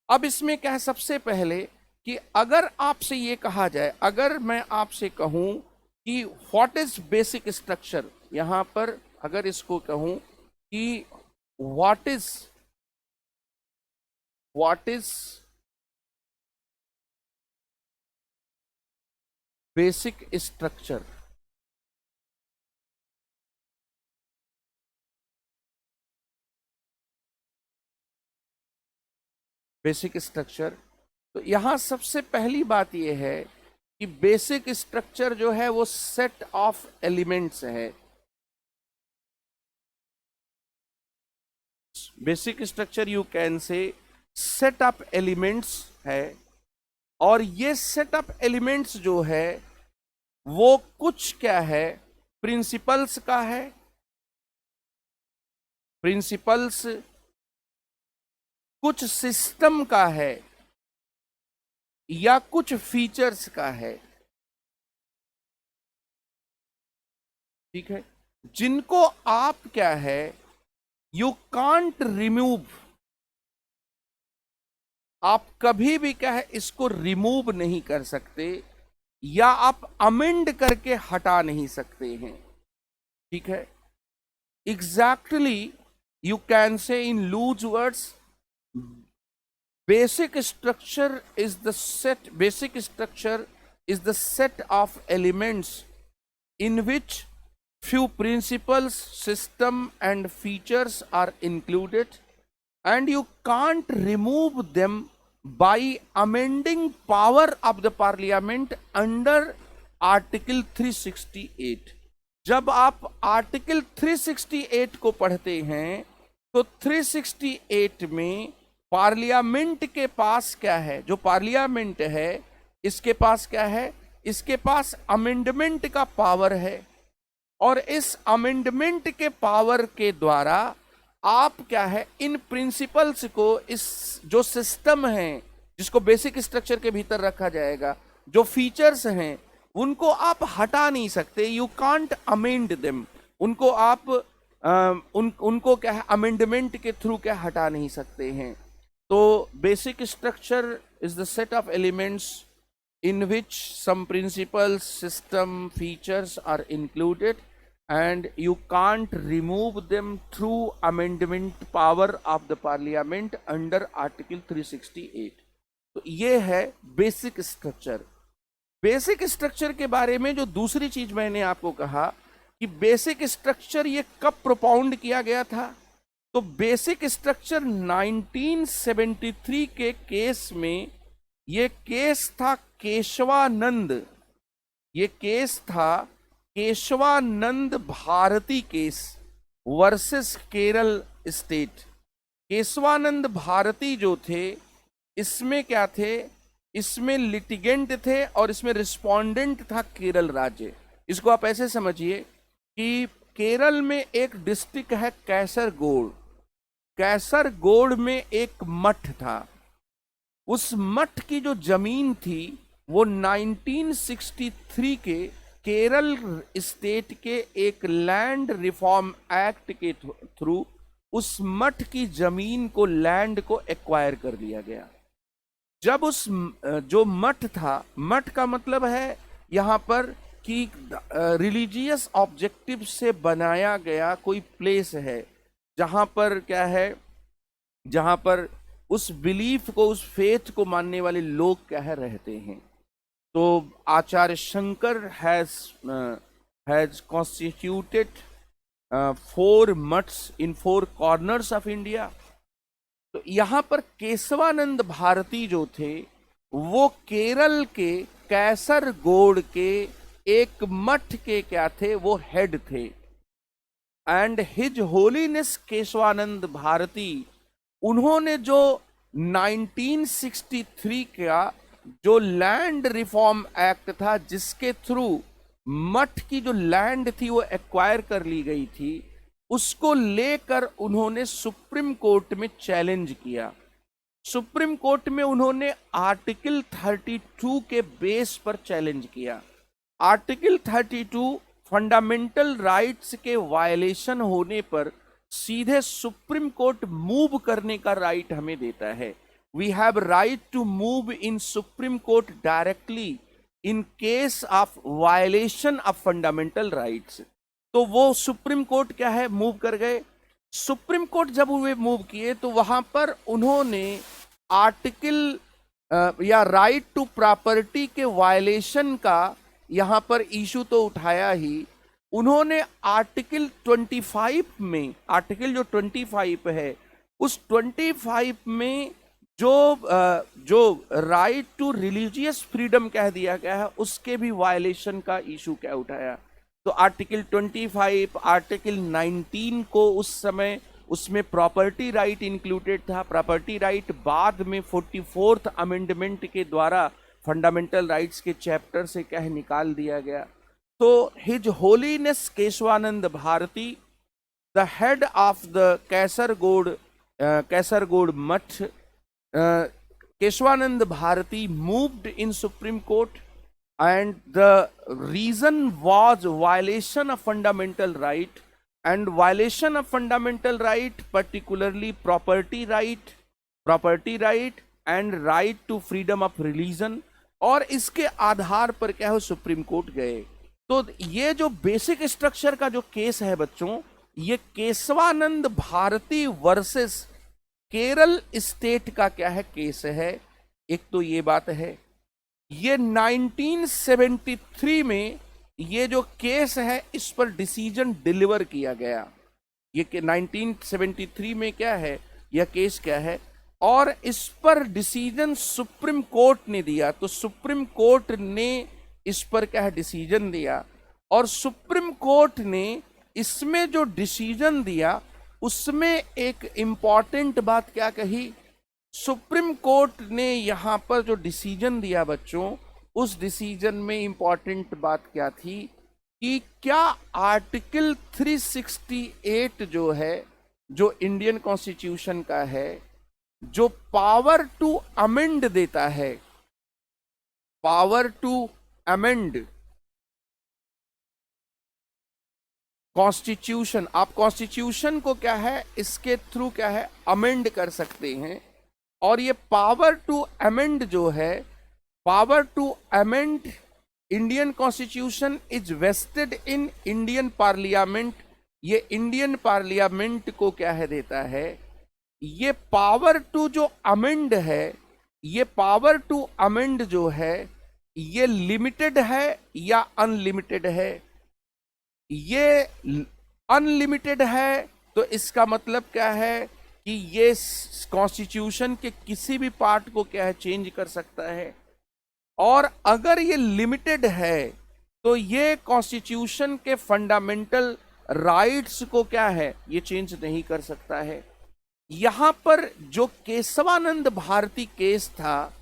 अब इसमें क्या है, सबसे पहले कि अगर आपसे ये कहा जाए, अगर मैं आपसे कहूं कि व्हाट इज बेसिक स्ट्रक्चर, यहां पर अगर इसको कहूं कि what what is basic structure? Basic structure, तो यहां सबसे पहली बात यह है कि बेसिक स्ट्रक्चर जो है वो सेट ऑफ एलिमेंट्स है। बेसिक स्ट्रक्चर यू कैन से सेट ऑफ एलिमेंट्स है, और ये सेट ऑफ एलिमेंट्स जो है वो कुछ क्या है, प्रिंसिपल्स का है। प्रिंसिपल्स कुछ सिस्टम का है या कुछ फीचर्स का है, ठीक है, जिनको आप क्या है, यू कांट रिमूव। आप कभी भी क्या है इसको रिमूव नहीं कर सकते, या आप अमेंड करके हटा नहीं सकते हैं, ठीक है। Exactly you can say in loose words, basic structure is the set basic structure is the set of elements in which few principles, system and features are included, and you can't remove them by amending power of the parliament under article 368। जब आप article 368 को पढ़ते हैं तो 368 में parliament के पास क्या है, जो पार्लियामेंट है इसके पास क्या है, इसके पास अमेंडमेंट का पावर है, और इस अमेंडमेंट के पावर के द्वारा आप क्या है, इन प्रिंसिपल्स को, इस जो सिस्टम है जिसको बेसिक स्ट्रक्चर के भीतर रखा जाएगा, जो फीचर्स हैं उनको आप हटा नहीं सकते। यू कांट अमेंड देम, उनको आप उनको क्या है, अमेंडमेंट के थ्रू क्या हटा नहीं सकते हैं। तो basic structure is the set of elements in which some principles, system, features are included, and you can't remove them through amendment power of the parliament under article 368। तो ये है बेसिक स्ट्रक्चर। बेसिक स्ट्रक्चर के बारे में जो दूसरी चीज मैंने आपको कहा कि बेसिक स्ट्रक्चर ये कब प्रोपाउंड किया गया था, तो बेसिक स्ट्रक्चर 1973 के केस में, ये केस था केशवानंद, ये केस था Keshavananda Bharati case versus Kerala state. Keshavananda Bharati जो थे, इसमें क्या थे, इसमें लिटिगेंट थे और इसमें रिस्पोंडेंट था केरल राज्य। इसको आप ऐसे समझिए कि केरल में एक डिस्ट्रिक्ट है कैसरगोड, कैसरगोड में एक मठ था। उस मठ की जो जमीन थी वो 1963 के केरल स्टेट के एक लैंड रिफॉर्म एक्ट के थ्रू उस मठ की जमीन को, लैंड को एक्वायर कर लिया गया। जब उस जो मठ था, मठ का मतलब है यहाँ पर कि रिलीजियस ऑब्जेक्टिव से बनाया गया कोई प्लेस है, जहाँ पर क्या है, जहाँ पर उस बिलीफ को, उस फेथ को मानने वाले लोग क्या है रहते हैं। तो आचार्य शंकर हैज कॉन्स्टिट्यूटेड 4 मठ्स इन 4 कॉर्नर्स ऑफ इंडिया। तो यहाँ पर केशवानंद भारती जो थे वो केरल के कैसरगोड के एक मठ के क्या थे, वो हेड थे। And his holiness Keshavananda Bharati, उन्होंने जो 1963 का जो लैंड रिफॉर्म एक्ट था, जिसके थ्रू मठ की जो लैंड थी वो एक्वायर कर ली गई थी, उसको लेकर उन्होंने सुप्रीम कोर्ट में चैलेंज किया। सुप्रीम कोर्ट में उन्होंने आर्टिकल 32 के बेस पर चैलेंज किया। आर्टिकल 32 फंडामेंटल राइट्स के वायलेशन होने पर सीधे सुप्रीम कोर्ट मूव करने का राइट हमें देता है। We have right to move in supreme court directly in case of violation of fundamental rights. तो वो सुप्रीम कोर्ट क्या है, मूव कर गए। सुप्रीम कोर्ट जब वे मूव किए तो वहां पर उन्होंने आर्टिकल या राइट टू प्रॉपर्टी के वायलेशन का यहां पर इशू तो उठाया ही, उन्होंने आर्टिकल 25 में, आर्टिकल जो 25 है, उस 25 में जो राइट टू रिलीजियस फ्रीडम कह दिया गया है, उसके भी वायलेशन का इशू क्या उठाया। तो आर्टिकल 25, आर्टिकल 19 को उस समय उसमें प्रॉपर्टी राइट इंक्लूडेड था। प्रॉपर्टी राइट बाद में 44th अमेंडमेंट के द्वारा फंडामेंटल राइट्स के चैप्टर से क्या है निकाल दिया गया। तो his holiness Keshavananda Bharati, the head of the Kasaragod math, Keshwanand Bharati moved in Supreme Court, and the reason was violation of fundamental right, and violation of fundamental right, particularly property right and right to freedom of religion, और इसके आधार पर क्या हो supreme court गए। तो ये जो basic structure का जो केस है बच्चों, ये केशवानंद भारती वर्सेस केरल स्टेट का क्या है केस है। एक तो ये बात है, ये 1973 में ये जो केस है इस पर डिसीजन डिलीवर किया गया। ये 1973 में क्या है, यह केस क्या है, और इस पर डिसीजन सुप्रीम कोर्ट ने दिया। तो सुप्रीम कोर्ट ने इस पर क्या है डिसीजन दिया, और सुप्रीम कोर्ट ने इसमें जो डिसीजन दिया उसमें एक इंपॉर्टेंट बात क्या कही। सुप्रीम कोर्ट ने यहां पर जो डिसीजन दिया बच्चों, उस डिसीजन में इंपॉर्टेंट बात क्या थी कि क्या आर्टिकल 368 जो है, जो इंडियन कॉन्स्टिट्यूशन का है, जो पावर टू अमेंड देता है, पावर टू अमेंड कॉन्स्टिट्यूशन, आप कॉन्स्टिट्यूशन को क्या है इसके थ्रू क्या है अमेंड कर सकते हैं। और ये पावर टू अमेंड जो है, power to amend Indian constitution is vested in Indian parliament. ये इंडियन पार्लियामेंट को क्या है देता है। ये पावर टू जो अमेंड है, ये पावर टू अमेंड जो है, ये लिमिटेड है या अनलिमिटेड है। ये अनलिमिटेड है तो इसका मतलब क्या है कि ये कॉन्स्टिट्यूशन के किसी भी पार्ट को क्या है चेंज कर सकता है। और अगर ये लिमिटेड है तो ये कॉन्स्टिट्यूशन के फंडामेंटल राइट्स को क्या है ये चेंज नहीं कर सकता है। यहां पर जो केशवानंद भारती केस था,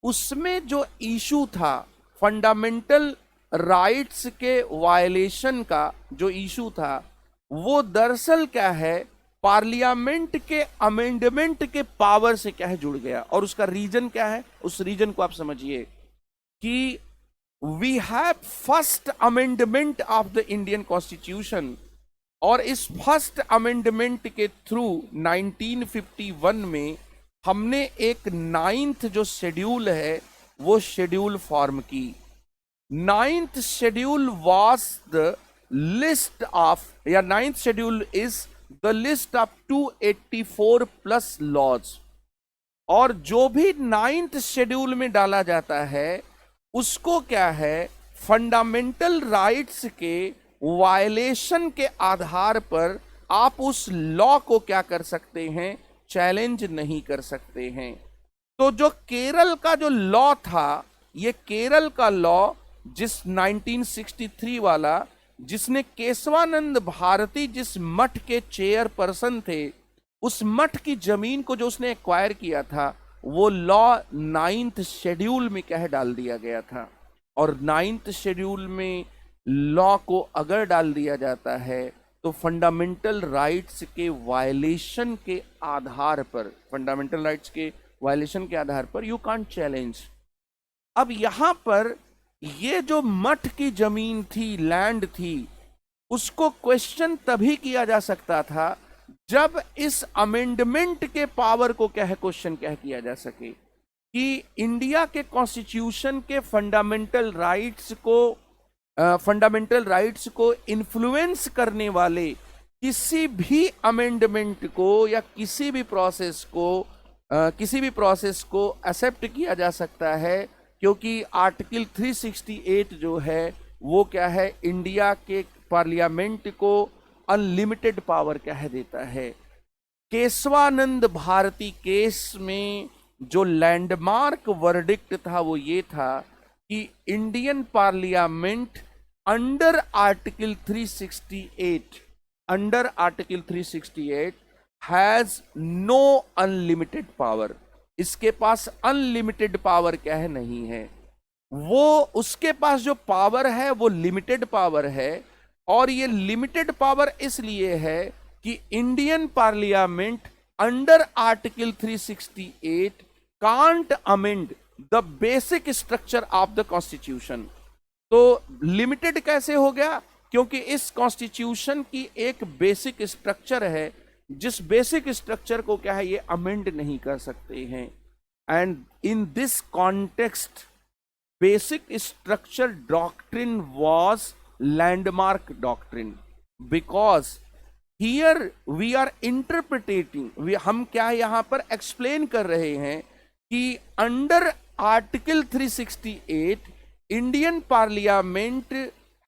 उसमें जो इशू था फंडामेंटल राइट्स के वायलेशन का जो इशू था, वो दरअसल क्या है पार्लियामेंट के अमेंडमेंट के पावर से क्या है जुड़ गया। और उसका रीजन क्या है, उस रीजन को आप समझिए कि we have first amendment of the Indian constitution, और इस फर्स्ट अमेंडमेंट के थ्रू 1951 में हमने एक 9th जो शेड्यूल है वो शेड्यूल फॉर्म की। 9th schedule was the list of, या 9th schedule is the list of 284 plus laws। और जो भी 9th शेड्यूल में डाला जाता है उसको क्या है फंडामेंटल राइट्स के वायलेशन के आधार पर आप उस लॉ को क्या कर सकते हैं, चैलेंज नहीं कर सकते हैं। तो जो केरल का जो लॉ था, ये केरल का लॉ जिस 1963 वाला, जिसने केशवानंद भारती जिस मठ के चेयरपर्सन थे, उस मठ की जमीन को जो उसने एक्वायर किया था, वो लॉ 9th शेड्यूल में क्या है डाल दिया गया था। और 9th शेड्यूल में लॉ को अगर डाल दिया जाता है तो फंडामेंटल राइट्स के वायलेशन के आधार पर, फंडामेंटल राइट्स के वायलेशन के आधार पर यू कांट चैलेंज। अब यहां पर ये जो मठ की जमीन थी, लैंड थी, उसको क्वेश्चन तभी किया जा सकता था जब इस अमेंडमेंट के पावर को क्या है क्वेश्चन क्या किया जा सके कि इंडिया के कॉन्स्टिट्यूशन के फंडामेंटल राइट्स को इन्फ्लुएंस करने वाले किसी भी अमेंडमेंट को या किसी भी प्रोसेस को किसी भी प्रोसेस को एक्सेप्ट किया जा सकता है, क्योंकि आर्टिकल 368 जो है वो क्या है, इंडिया के पार्लियामेंट को अनलिमिटेड पावर कह देता है। केशवानंद भारती केस में जो लैंडमार्क वर्डिक्ट था वो ये था कि Indian parliament under article 368 has no unlimited power. इसके पास अनलिमिटेड पावर क्या है, नहीं है। वो उसके पास जो पावर है वो लिमिटेड पावर है, और ये लिमिटेड पावर इसलिए है कि Indian parliament under article 368 can't amend the basic structure of the constitution. तो लिमिटेड कैसे हो गया, क्योंकि इस कॉन्स्टिट्यूशन की एक बेसिक स्ट्रक्चर है, जिस बेसिक स्ट्रक्चर को क्या है, ये अमेंड नहीं कर सकते हैं। And in this context basic structure doctrine was landmark doctrine, because here we are interpreting, हम क्या यहां पर एक्सप्लेन कर रहे हैं कि under article 368 Indian parliament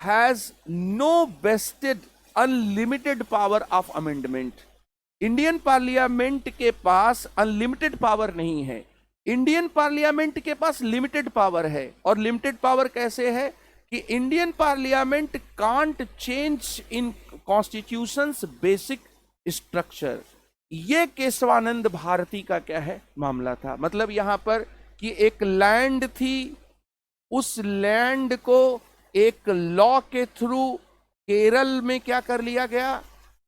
has no vested unlimited power of amendment. Indian parliament के पास अनलिमिटेड पावर नहीं है, इंडियन पार्लियामेंट के पास लिमिटेड पावर है। और लिमिटेड पावर कैसे है कि Indian parliament can't change in constitutions basic structure. ये केशवानंद भारती का क्या है, मामला था। मतलब यहां पर कि एक लैंड थी, उस लैंड को एक लॉ के थ्रू केरल में क्या कर लिया गया,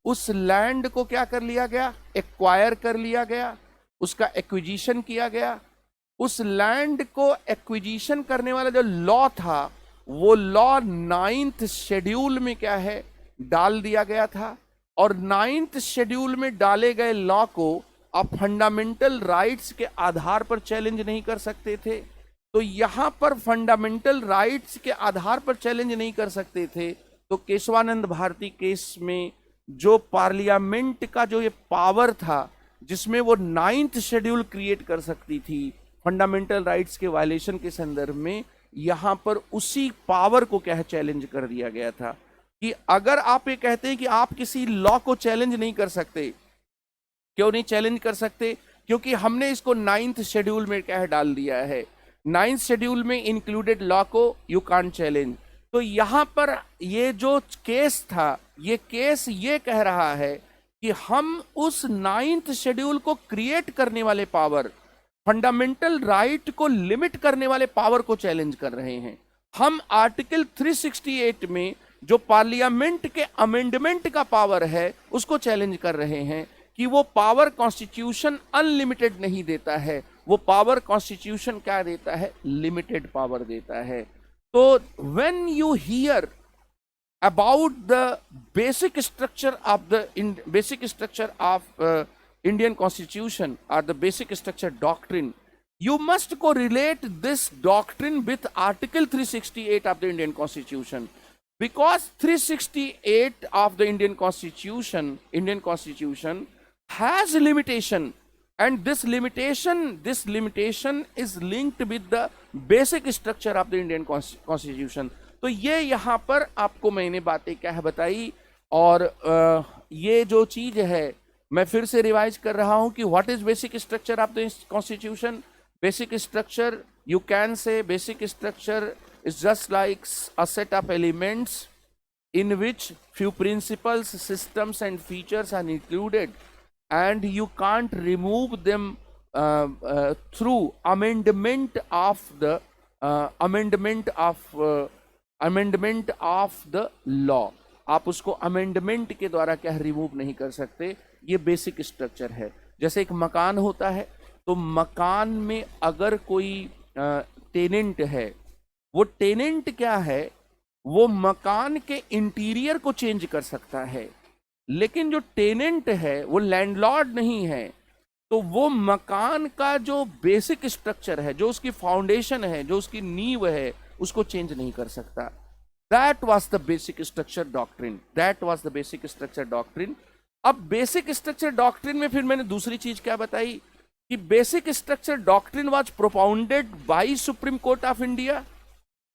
उस लैंड को क्या कर लिया गया, एक्वायर कर लिया गया, उसका एक्विजिशन किया गया। उस लैंड को एक्विजिशन करने वाला जो लॉ था, वो लॉ 9th शेड्यूल में क्या है, डाल दिया गया था। और 9th शेड्यूल में डाले गए लॉ को आप फंडामेंटल राइट्स के आधार पर चैलेंज नहीं कर सकते थे। तो यहां पर फंडामेंटल राइट्स के आधार पर चैलेंज नहीं कर सकते थे, तो केशवानंद भारती केस में जो पार्लियामेंट का जो ये पावर था, जिसमें वो 9th शेड्यूल क्रिएट कर सकती थी फंडामेंटल राइट्स के वायलेशन के संदर्भ में, यहां पर उसी पावर को क्या है, चैलेंज कर दिया गया था। कि अगर आप ये कहते हैं कि आप किसी लॉ को चैलेंज नहीं कर सकते, क्यों नहीं चैलेंज कर सकते, क्योंकि हमने इसको 9th शेड्यूल में क्या है, डाल दिया है। 9th शेड्यूल में इंक्लूडेड लॉ को यू कांट चैलेंज। तो यहां पर ये जो केस था, ये केस ये कह रहा है कि हम उस 9th शेड्यूल को क्रिएट करने वाले पावर, फंडामेंटल राइट को लिमिट करने वाले पावर को चैलेंज कर रहे हैं। हम आर्टिकल 368 में जो पार्लियामेंट के अमेंडमेंट का पावर है उसको चैलेंज कर रहे हैं कि वो पावर कॉन्स्टिट्यूशन अनलिमिटेड नहीं देता है, वो पावर कॉन्स्टिट्यूशन क्या देता है, लिमिटेड पावर देता है। तो when you here about the basic structure of Indian Constitution or the basic structure doctrine, you must correlate this doctrine with Article 368 of the Indian Constitution, because 368 of the Indian Constitution has a limitation, and this limitation is linked with the basic structure of the Indian Constitution. तो ये यहाँ पर आपको मैंने बातें क्या है बताई, और ये जो चीज है मैं फिर से रिवाइज कर रहा हूं कि what is basic structure of the constitution. Basic structure, you can से basic structure is just like a set of elements in which few principles, systems and features are included, and you can't remove them through amendment of the law. आप उसको amendment के द्वारा क्या remove नहीं कर सकते। ये बेसिक स्ट्रक्चर है। जैसे एक मकान होता है, तो मकान में अगर कोई टेनेंट है, वो टेनेंट क्या है, वो मकान के इंटीरियर को चेंज कर सकता है, लेकिन जो टेनेंट है वो लैंडलॉर्ड नहीं है। तो वो मकान का जो बेसिक स्ट्रक्चर है, जो उसकी फाउंडेशन है, जो उसकी नींव है, उसको चेंज नहीं कर सकता। That was the basic structure doctrine. अब बेसिक स्ट्रक्चर डॉक्ट्रिन में फिर मैंने दूसरी चीज क्या बताई कि basic structure doctrine was propounded bye supreme Court of India,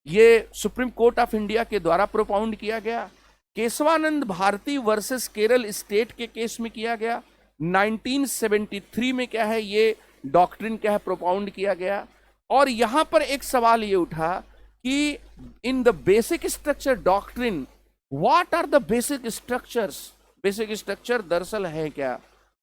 ये सुप्रीम कोर्ट ऑफ इंडिया के द्वारा प्रोपाउंड किया गया। केशवानंद भारती वर्सेस केरल स्टेट के केस में किया गया। 1973 में क्या है ये डॉक्ट्रिन क्या है प्रोपाउंड किया गया। और यहां पर एक सवाल ये उठा कि in the basic structure doctrine what are the basic structures, basic structure दरअसल है क्या।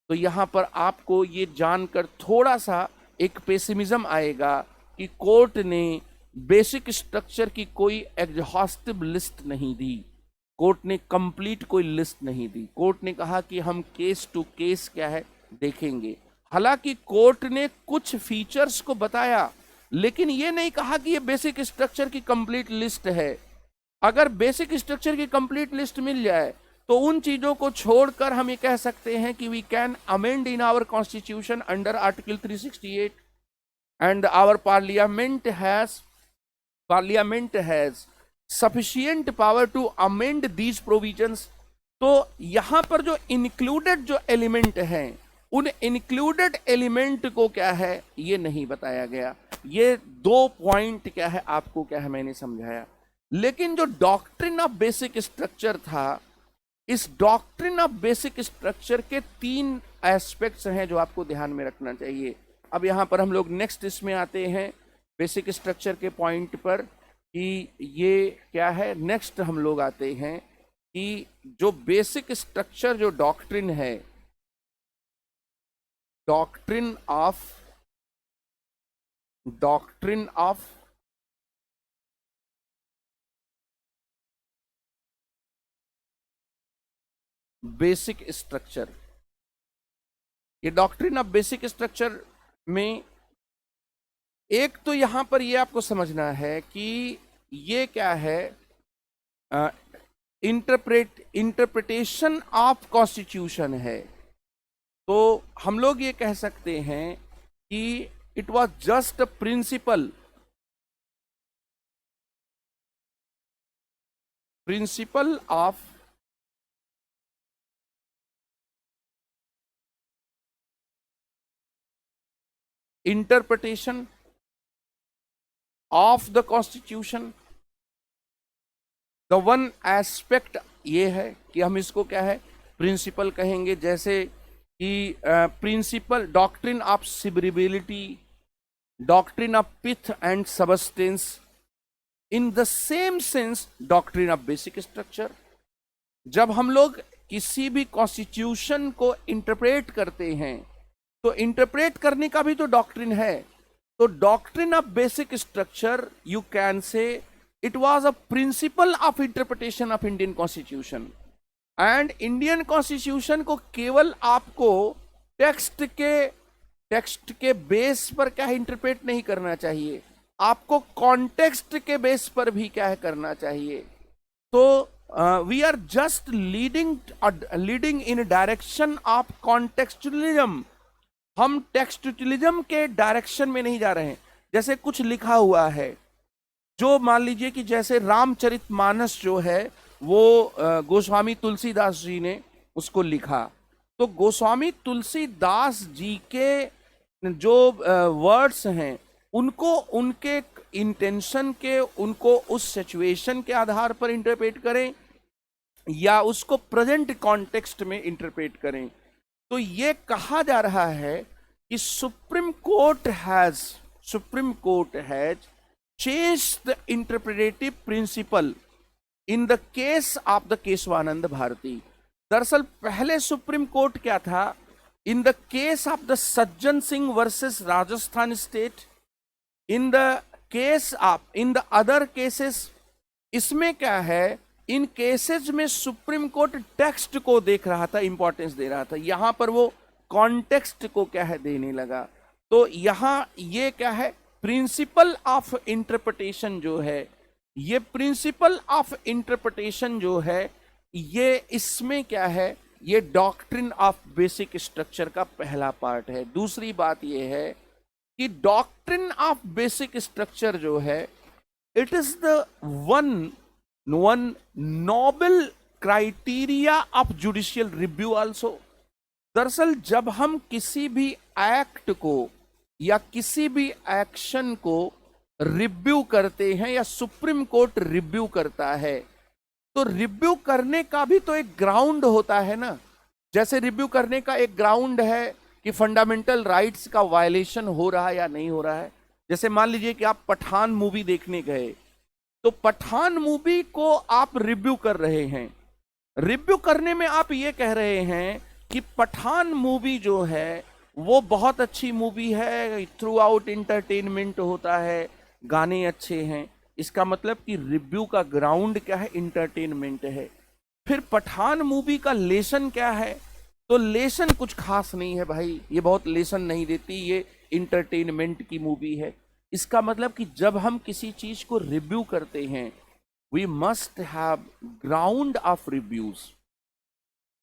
तो यहां पर आपको ये जानकर थोड़ा सा एक पेसिमिज्म आएगा कि कोर्ट ने बेसिक स्ट्रक्चर की कोई एग्जॉस्टिव लिस्ट नहीं दी, कोर्ट ने कंप्लीट कोई लिस्ट नहीं दी। कोर्ट ने कहा कि हम केस टू केस क्या है देखेंगे। हालांकि कोर्ट ने कुछ फीचर्स को बताया, लेकिन ये नहीं कहा कि ये बेसिक स्ट्रक्चर की कंप्लीट लिस्ट है। अगर बेसिक स्ट्रक्चर की कंप्लीट लिस्ट मिल जाए तो उन चीजों को छोड़कर हम ये कह सकते हैं कि we can amend in our constitution under article 368 and our parliament has sufficient power to amend these provisions. तो यहां पर जो इंक्लूडेड जो एलिमेंट हैं उन इंक्लूडेड एलिमेंट को क्या है ये नहीं बताया गया। ये 2 पॉइंट क्या है आपको क्या है मैंने समझाया। लेकिन जो डॉक्ट्रिन ऑफ बेसिक स्ट्रक्चर था, इस डॉक्ट्रिन ऑफ बेसिक स्ट्रक्चर के 3 एस्पेक्ट्स हैं जो आपको ध्यान में रखना चाहिए। अब यहां पर हम लोग नेक्स्ट इसमें आते हैं बेसिक स्ट्रक्चर के पॉइंट पर कि ये क्या है। नेक्स्ट हम लोग आते हैं कि जो बेसिक स्ट्रक्चर जो डॉक्ट्रिन है, डॉक्ट्रिन ऑफ बेसिक स्ट्रक्चर, ये डॉक्ट्रिन ऑफ बेसिक स्ट्रक्चर में एक तो यहां पर ये आपको समझना है कि ये क्या है इंटरप्रिटेशन ऑफ कॉन्स्टिट्यूशन है। तो हम लोग ये कह सकते हैं कि it was just a principle of interpretation of the constitution. The one aspect ये है कि हम इसको क्या है प्रिंसिपल कहेंगे, जैसे कि principle doctrine of severability, doctrine of pith and substance, in the same sense doctrine of basic structure. जब हम लोग किसी भी कॉन्स्टिट्यूशन को इंटरप्रेट करते हैं तो इंटरप्रेट करने का भी तो डॉक्ट्रिन है। तो doctrine of basic structure you can से it was a principle of interpretation of Indian constitution. And Indian constitution को केवल आपको टेक्स्ट के बेस पर क्या है इंटरप्रेट नहीं करना चाहिए, आपको कॉन्टेक्स्ट के बेस पर भी क्या है करना चाहिए। तो we are just leading in direction of contextualism. हम टेक्सचुअलिज्म के डायरेक्शन में नहीं जा रहे हैं। जैसे कुछ लिखा हुआ है, जो मान लीजिए कि जैसे रामचरितमानस जो है वो गोस्वामी तुलसीदास जी ने उसको लिखा, तो गोस्वामी तुलसीदास जी के जो वर्ड्स हैं उनको उनके इंटेंशन के, उनको उस सिचुएशन के आधार पर इंटरप्रेट करें या उसको प्रेजेंट कॉन्टेक्स्ट में इंटरप्रेट करें। तो ये कहा जा रहा है कि Supreme Court has changed the interpretative principle in the case of the Keshavananda Bharati. दरअसल पहले सुप्रीम कोर्ट क्या था, in the case of the Sajjan Singh versus Rajasthan state, in the other cases, इसमें क्या है इन केसेस में सुप्रीम कोर्ट टेक्स्ट को देख रहा था, इंपॉर्टेंस दे रहा था। यहां पर वो कॉन्टेक्स्ट को क्या है देने लगा। तो यहां ये क्या है प्रिंसिपल ऑफ इंटरप्रिटेशन जो है, ये प्रिंसिपल ऑफ इंटरप्रिटेशन जो है ये इसमें क्या है, ये डॉक्ट्रिन ऑफ बेसिक स्ट्रक्चर का पहला पार्ट है। दूसरी बात ये है कि डॉक्ट्रिन ऑफ बेसिक स्ट्रक्चर जो है it is the one noble criteria of judicial review also. दरअसल जब हम किसी भी एक्ट को या किसी भी एक्शन को रिव्यू करते हैं या सुप्रीम कोर्ट रिव्यू करता है, तो रिव्यू करने का भी तो एक ग्राउंड होता है ना। जैसे रिव्यू करने का एक ग्राउंड है कि फंडामेंटल राइट्स का वायलेशन हो रहा है या नहीं हो रहा है। जैसे मान लीजिए कि आप पठान मूवी देखने गए, तो पठान मूवी को आप रिव्यू कर रहे हैं। रिव्यू करने में आप ये कह रहे हैं कि पठान मूवी जो है वो बहुत अच्छी मूवी है, थ्रू आउट इंटरटेनमेंट होता है, गाने अच्छे हैं। इसका मतलब कि रिव्यू का ग्राउंड क्या है? इंटरटेनमेंट है। फिर पठान मूवी का लेसन क्या है? तो लेसन कुछ खास नहीं है भाई, ये बहुत लेसन नहीं देती, ये इंटरटेनमेंट की मूवी है। इसका मतलब कि जब हम किसी चीज को रिव्यू करते हैं, we must have ground of reviews,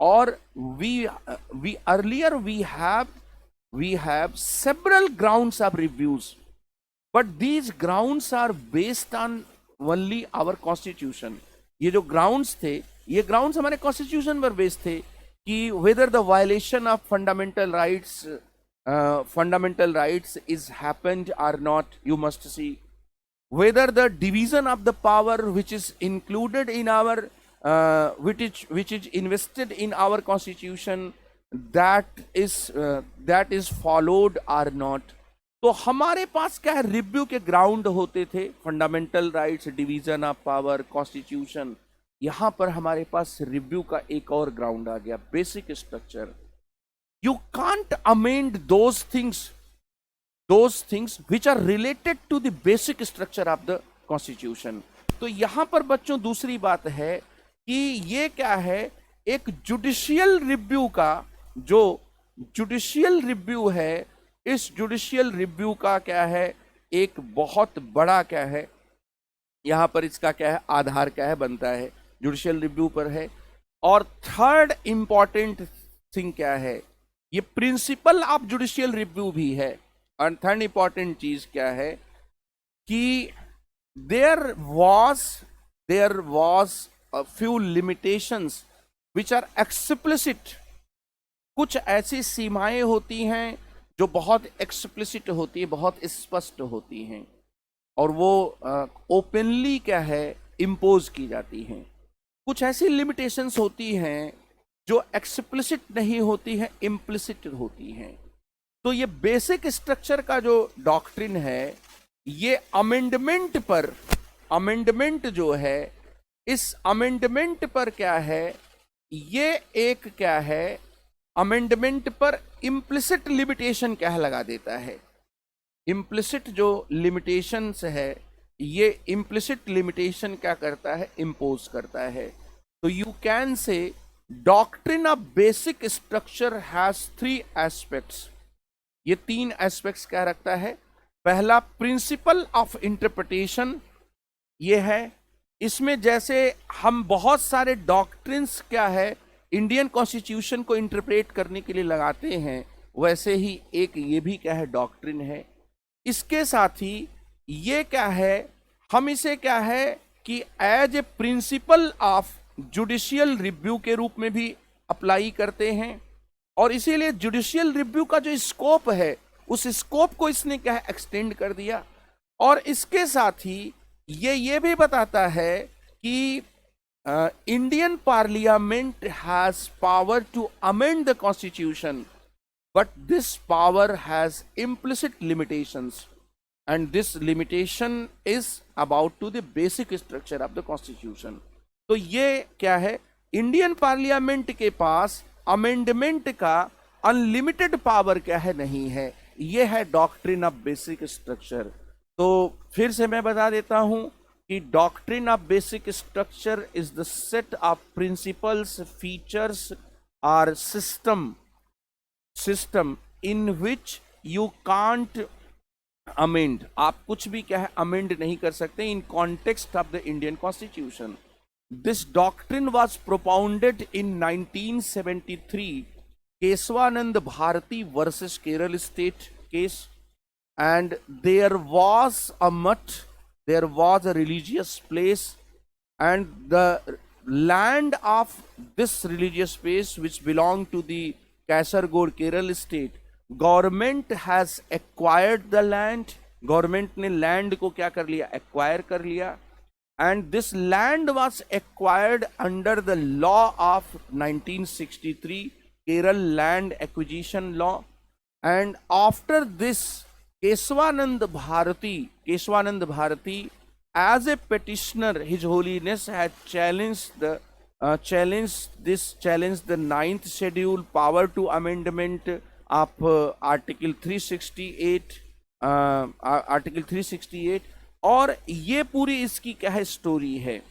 or we earlier we have several grounds of reviews, but these grounds are based on only our constitution. ये जो grounds थे, ये grounds हमारे constitution पर based थे कि whether the violation of fundamental rights is happened or not, you must see whether the division of the power which is included in our which is invested in our constitution, that is followed or not. तो हमारे पास क्या है? Review के ground होते थे, fundamental rights, division of power, constitution. यहां पर हमारे पास रिव्यू का एक और ग्राउंड आ गया, basic structure. You can't amend those things which are related to the basic structure of the constitution। तो यहां पर बच्चों दूसरी बात है कि ये क्या है, एक जुडिशियल रिव्यू का, जो जुडिशियल रिव्यू है, इस जुडिशियल रिव्यू का क्या है, एक बहुत बड़ा क्या है, यहां पर इसका क्या है, आधार क्या है, बनता है, जुडिशियल रिव्यू पर है। और थर्ड इंपॉर्टेंट थिंग क्या है, ये प्रिंसिपल ऑफ जुडिशियल रिव्यू भी है। और थर्ड इंपॉर्टेंट चीज क्या है कि there was a few limitations which are explicit. कुछ ऐसी सीमाएं होती हैं जो बहुत एक्सप्लिसिट होती है, बहुत स्पष्ट होती हैं, और वो ओपनली क्या है, इम्पोज की जाती हैं। कुछ ऐसी लिमिटेशंस होती हैं जो एक्सप्लिसिट नहीं होती हैं, इम्प्लिसिट होती हैं। तो ये बेसिक स्ट्रक्चर का जो डॉक्ट्रिन है, ये अमेंडमेंट जो है, इस अमेंडमेंट पर क्या है, ये एक क्या है, अमेंडमेंट पर इम्प्लिसिट लिमिटेशन क्या है, लगा देता है। इम्प्लिसिट जो लिमिटेशंस है, ये इम्प्लिसिट लिमिटेशन क्या करता है, इम्पोज करता है। तो यू कैन से doctrine of basic structure has 3 aspects. ये 3 एस्पेक्ट्स क्या रखता है? पहला, प्रिंसिपल ऑफ इंटरप्रिटेशन, ये है। इसमें जैसे हम बहुत सारे डॉक्ट्रिन्स क्या है, इंडियन कॉन्स्टिट्यूशन को इंटरप्रेट करने के लिए लगाते हैं, वैसे ही एक ये भी क्या है, डॉक्ट्रिन है। इसके साथ ही ये क्या है, हम इसे क्या है कि as a principle of judicial review के रूप में भी अप्लाई करते हैं। और इसीलिए जुडिशियल रिव्यू का जो स्कोप है, उस स्कोप को इसने क्या है, एक्सटेंड कर दिया। और इसके साथ ही ये भी बताता है कि Indian parliament has power to amend the constitution, but this power has implicit limitations, and this limitation is about to the basic structure of the constitution. तो ये क्या है, इंडियन पार्लियामेंट के पास अमेंडमेंट का अनलिमिटेड पावर क्या है, नहीं है। ये है डॉक्ट्रिन ऑफ बेसिक स्ट्रक्चर। तो फिर से मैं बता देता हूं कि doctrine of basic structure is the set of principles, features और system in which you can't amend. आप कुछ भी क्या है, अमेंड नहीं कर सकते in context of the Indian constitution. This doctrine was propounded in 1973 Keswanand Bharati versus Kerala state case, and there was a mutt, there was a religious place, and the land of this religious place which belonged to the Kasargod Kerala state government has acquired the land, government ने land को क्या कर लिया, acquire कर लिया. And this land was acquired under the law of 1963, Kerala land acquisition law. And after this Keshavananda Bharati as a petitioner, His Holiness had challenged the ninth schedule power to amendment of article 368, article 368. और ये पूरी इसकी क्या है story है.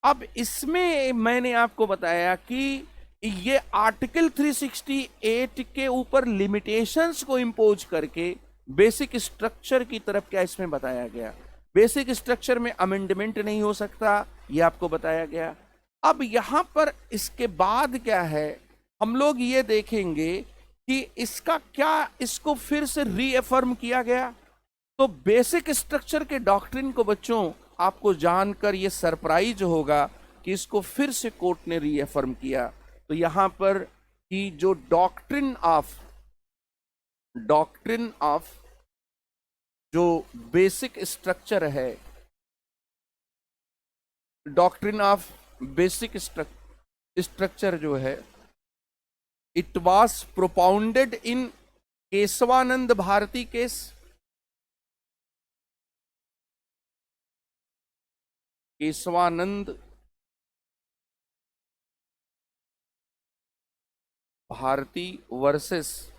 अब इसमें मैंने आपको बताया कि ये आर्टिकल 368 के ऊपर लिमिटेशंस को इंपोज करके बेसिक स्ट्रक्चर की तरफ क्या इसमें बताया गया. बेसिक स्ट्रक्चर में अमेंडमेंट नहीं हो सकता, ये आपको बताया गया. अब यहां पर इसके बाद क्या है, हम लोग ये देखेंगे कि इसका क्या, इसको फिर से रीअफर्म किया गया. तो बेसिक स्ट्रक्चर के डॉक्ट्रिन को बच्चों आपको जानकर ये सरप्राइज होगा कि इसको फिर से कोर्ट ने रीअफर्म किया. तो यहां पर कि जो डॉक्ट्रिन ऑफ जो बेसिक स्ट्रक्चर है, डॉक्ट्रिन ऑफ बेसिक स्ट्रक्चर जो है, it was propounded in Keshavananda Bharati case. Keshavananda Bharati versus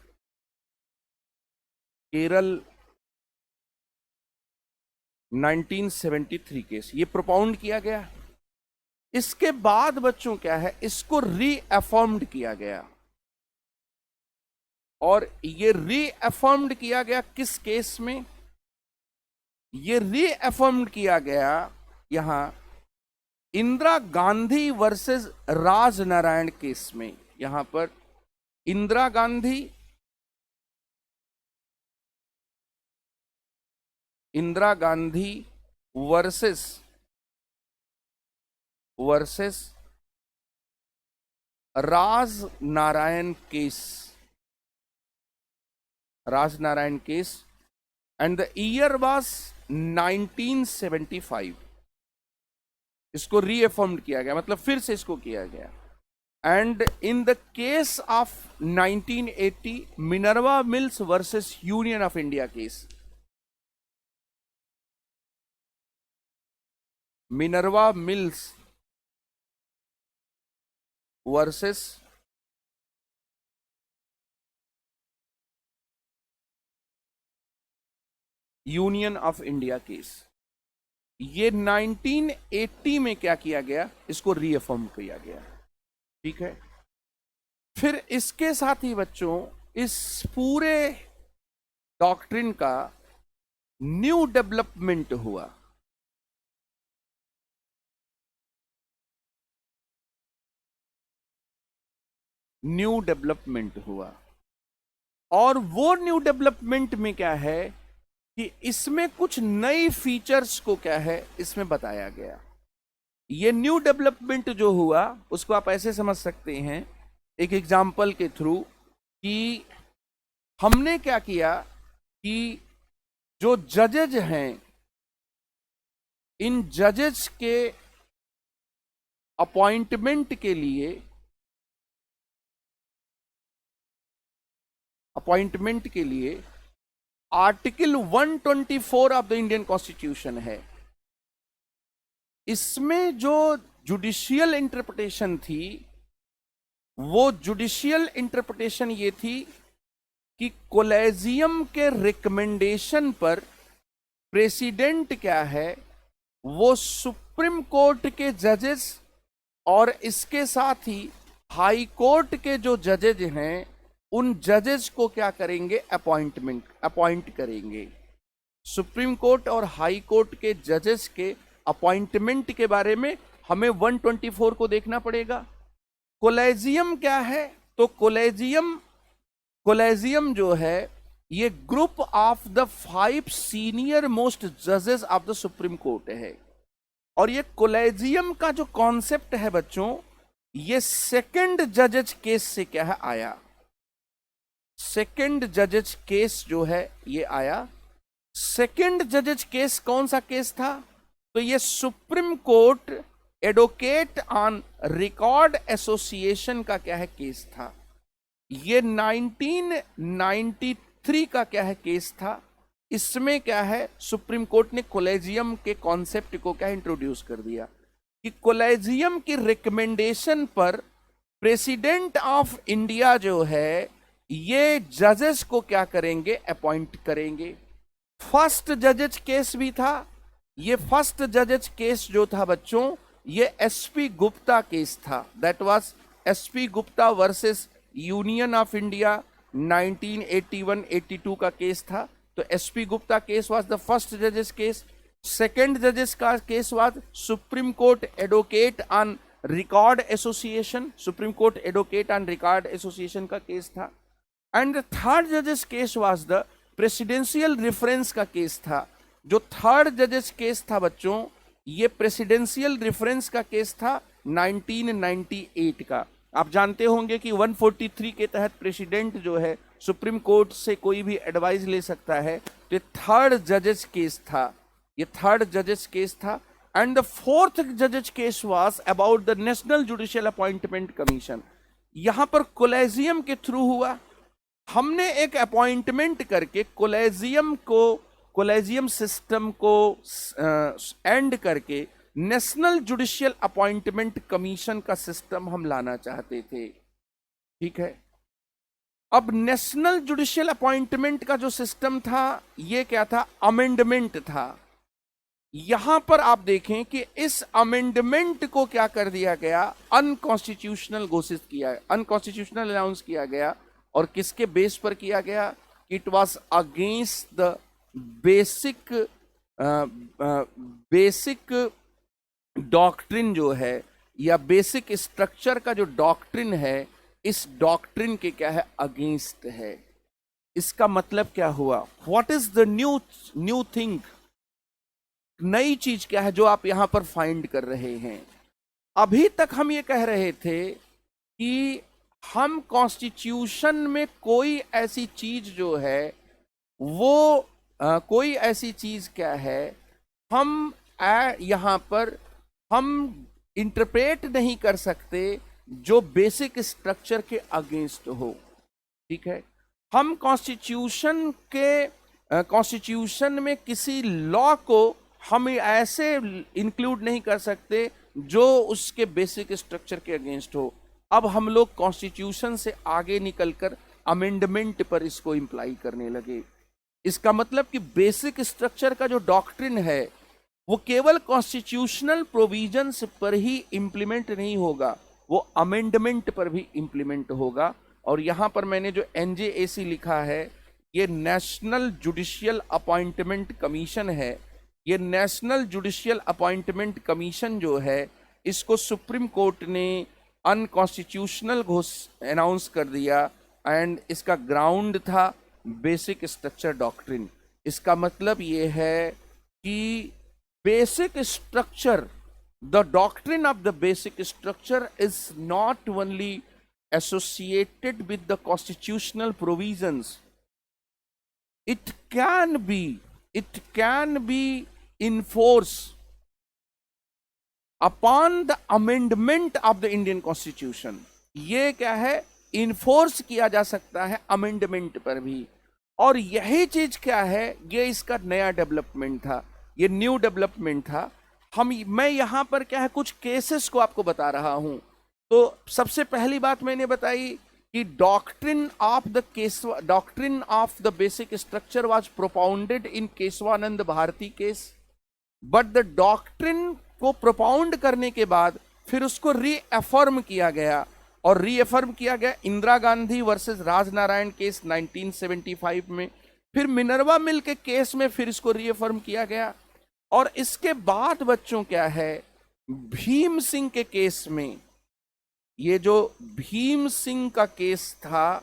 Kerala 1973 case, ये प्रोपाउंड किया गया. इसके बाद बच्चों क्या है, इसको रीअफर्म्ड किया गया. और ये रीअफर्म्ड किया गया किस केस में, ये रीअफर्म्ड किया गया यहां इंदिरा गांधी वर्सेस राजनारायण केस में. यहां पर Indira Gandhi versus Rajnarayan case. And the year was 1975. इसको रीअफर्म्ड किया गया, मतलब फिर से इसको किया गया. And in the case of 1980 Minerva mills versus union of India case, Minerva mills versus union of India case, ये 1980 में क्या किया गया, इसको रीअफर्म किया गया. ठीक है. फिर इसके साथ ही बच्चों इस पूरे डॉक्ट्रिन का न्यू डेवलपमेंट हुआ. और वो न्यू डेवलपमेंट में क्या है कि इसमें कुछ नई फीचर्स को क्या है इसमें बताया गया. ये न्यू डेवलपमेंट जो हुआ उसको आप ऐसे समझ सकते हैं एक एग्जाम्पल के थ्रू कि हमने क्या किया कि जो जजेज हैं, इन जजेस के अपॉइंटमेंट के लिए article 124 of the Indian constitution है. इसमें जो जुडिशियल इंटरप्रिटेशन थी, वो जुडिशियल इंटरप्रिटेशन ये थी कि कोलेजियम के रिकमेंडेशन पर प्रेसिडेंट क्या है, वो सुप्रीम कोर्ट के जजेस और इसके साथ ही हाई कोर्ट के जो जजेज हैं, उन जजेस को क्या करेंगे, अपॉइंट करेंगे. सुप्रीम कोर्ट और हाई कोर्ट के जजेस के अपॉइंटमेंट के बारे में हमें 124 को देखना पड़ेगा. कोलेजियम क्या है, तो कोलेजियम जो है ये group of the 5 senior most जजेस ऑफ द सुप्रीम कोर्ट है. और ये कोलेजियम का जो कॉन्सेप्ट है बच्चों, ये सेकंड जजेस केस से क्या है आया. सेकंड जजेज केस जो है ये आया। सेकंड जजेज केस कौन सा केस था? तो ये supreme court advocate on record association का क्या है केस था। ये 1993 का क्या है केस था। इसमें क्या है, सुप्रीम कोर्ट ने कोलेजियम के कॉन्सेप्ट को क्या इंट्रोड्यूस कर दिया कि कोलेजियम की रिकमेंडेशन पर प्रेसिडेंट ऑफ इंडिया जो है ये जजेस को क्या करेंगे, अपॉइंट करेंगे। फर्स्ट जजेज केस भी था। ये फर्स्ट जजेज केस जो था बच्चों, ये एसपी गुप्ता केस था। That was SP Gupta versus union of India 1981-82 का केस था। तो SP Gupta case was the first जजेस केस। सेकंड जजेस का case was supreme court advocate on record association. Supreme court advocate on record association का case था। And the third जजेस case was the presidential reference का case था। जो third जजेस केस था बच्चों, ये प्रेसिडेंशियल रेफरेंस का केस था 1998 का। आप जानते होंगे कि 143 के तहत प्रेसिडेंट जो है सुप्रीम कोर्ट से कोई भी एडवाइस ले सकता है। तो ये थर्ड जजेस केस था। ये थर्ड जजेस केस था। एंड द फोर्थ जजेस case was about the national judicial appointment commission. यहां पर कोलेजियम के थ्रू हुआ। हमने एक अपॉइंटमेंट करके कोलेजियम सिस्टम को एंड करके नेशनल जुडिशियल अपॉइंटमेंट कमीशन का सिस्टम हम लाना चाहते थे। ठीक है, अब नेशनल जुडिशियल अपॉइंटमेंट का जो सिस्टम था ये क्या था, अमेंडमेंट था। यहां पर आप देखें कि इस अमेंडमेंट को क्या कर दिया गया, अनकॉन्स्टिट्यूशनल घोषित किया, अनकॉन्स्टिट्यूशनल अनाउंस किया गया। और किसके बेस पर किया गया? It was against the basic doctrine जो है, या बेसिक स्ट्रक्चर का जो डॉक्ट्रिन है, इस डॉक्ट्रिन के क्या है, अगेंस्ट है। इसका मतलब क्या हुआ? What is the new thing? नई चीज क्या है जो आप यहां पर फाइंड कर रहे हैं? अभी तक हम ये कह रहे थे कि हम कॉन्स्टिट्यूशन में कोई ऐसी चीज जो है वो कोई ऐसी चीज क्या है, हम यहां पर हम इंटरप्रेट नहीं कर सकते जो बेसिक स्ट्रक्चर के अगेंस्ट हो। ठीक है, हम कॉन्स्टिट्यूशन में किसी लॉ को हम ऐसे इंक्लूड नहीं कर सकते जो उसके बेसिक स्ट्रक्चर के अगेंस्ट हो। अब हम लोग कॉन्स्टिट्यूशन से आगे निकलकर अमेंडमेंट पर इसको इंप्लाई करने लगे। इसका मतलब कि बेसिक स्ट्रक्चर का जो डॉक्ट्रिन है वो केवल कॉन्स्टिट्यूशनल प्रोविजंस पर ही इंप्लीमेंट नहीं होगा, वो अमेंडमेंट पर भी इंप्लीमेंट होगा। और यहां पर मैंने जो NJAC लिखा है, ये नेशनल जुडिशियल अपॉइंटमेंट कमीशन है। ये नेशनल जुडिशियल अपॉइंटमेंट कमीशन जो है, इसको सुप्रीम कोर्ट ने अनकॉन्स्टिट्यूशनल अनाउंस कर दिया। एंड इसका ग्राउंड था बेसिक स्ट्रक्चर डॉक्ट्रिन। इसका मतलब ये है कि basic structure, the doctrine of the basic structure is not only associated with the constitutional provisions, it can be enforced upon the amendment of the Indian Constitution। ये क्या है, enforce किया जा सकता है अमेंडमेंट पर भी। और यही चीज क्या है, ये इसका नया डेवलपमेंट था, ये न्यू डेवलपमेंट था। मैं यहां पर क्या है, कुछ केसेस को आपको बता रहा हूं। तो सबसे पहली बात मैंने बताई कि doctrine of the basic structure was propounded in Keshavananda Bharati case. But the doctrine को प्रोपाउंड करने के बाद फिर उसको रीअफर्म किया गया, और रीअफर्म किया गया इंदिरा गांधी वर्सेस राजनारायण केस 1975 में। फिर मिनर्वा मिल के केस में फिर इसको रीअफर्म किया गया। और इसके बाद बच्चों क्या है, भीम सिंह के केस में, ये जो भीम सिंह का केस था,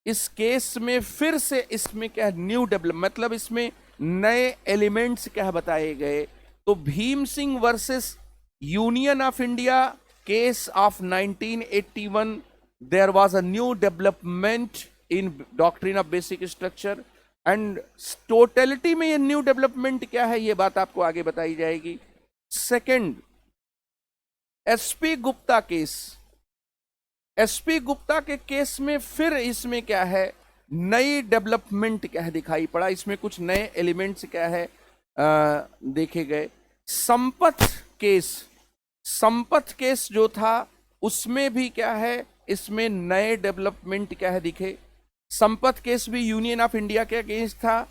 इस केस में फिर से इसमें क्या न्यू डेवलप, मतलब इसमें नए एलिमेंट्स क्या बताए गए। तो Bhim Singh versus union of India case of 1981, there was a new development in doctrine of basic structure. And totality में ये न्यू डेवलपमेंट क्या है, ये बात आपको आगे बताई जाएगी। Second, SP Gupta case. SP Gupta के केस में फिर इसमें क्या है, नई डेवलपमेंट क्या है दिखाई पड़ा। इसमें कुछ नए एलिमेंट्स क्या है देखे गए। संपत केस जो था उसमें भी क्या है, इसमें नए डेवलपमेंट क्या है दिखे। संपत केस भी यूनियन ऑफ इंडिया के अगेंस्ट था।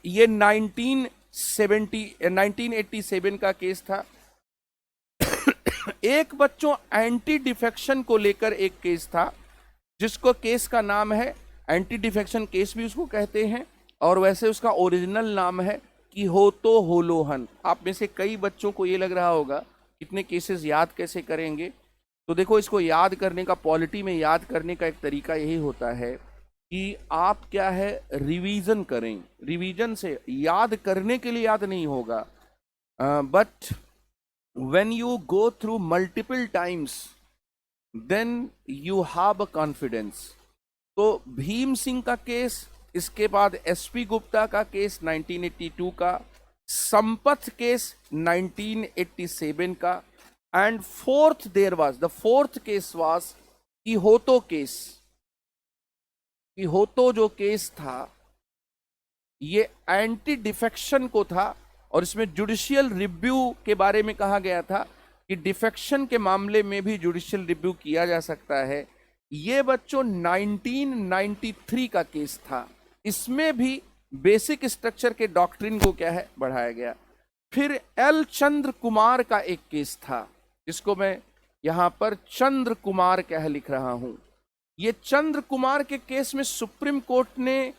ये 1987 का केस था। एक बच्चों एंटी डिफेक्शन को लेकर एक केस था, जिसको केस का नाम है एंटी डिफेक्शन केस भी उसको कहते हैं, और वैसे उसका ओरिजिनल नाम है कि होतो होलोहन। आप में से कई बच्चों को ये लग रहा होगा कितने केसेस याद कैसे करेंगे। तो देखो, इसको याद करने का, पॉलिटी में याद करने का एक तरीका यही होता है कि आप क्या है, रिवीजन करें। रिवीजन से याद करने के लिए याद नहीं होगा, but when you go through multiple times then you have a confidence। तो भीम सिंह का केस, इसके बाद एसपी गुप्ता का केस 1982 का, संपत केस 1987 का, and the fourth case was Kihoto case. Kihoto जो केस था ये एंटी डिफेक्शन को था, और इसमें जुडिशियल रिव्यू के बारे में कहा गया था कि डिफेक्शन के मामले में भी जुडिशियल रिव्यू किया जा सकता है। ये बच्चों 1993 का केस था। इसमें भी बेसिक स्ट्रक्चर के डॉक्ट्रिन को क्या है, बढ़ाया गया। फिर एल चंद्र कुमार का एक केस था, जिसको मैं यहां पर चंद्र कुमार क्या है लिख रहा हूं। ये चंद्र कुमार के केस में सुप्रीम कोर्ट ने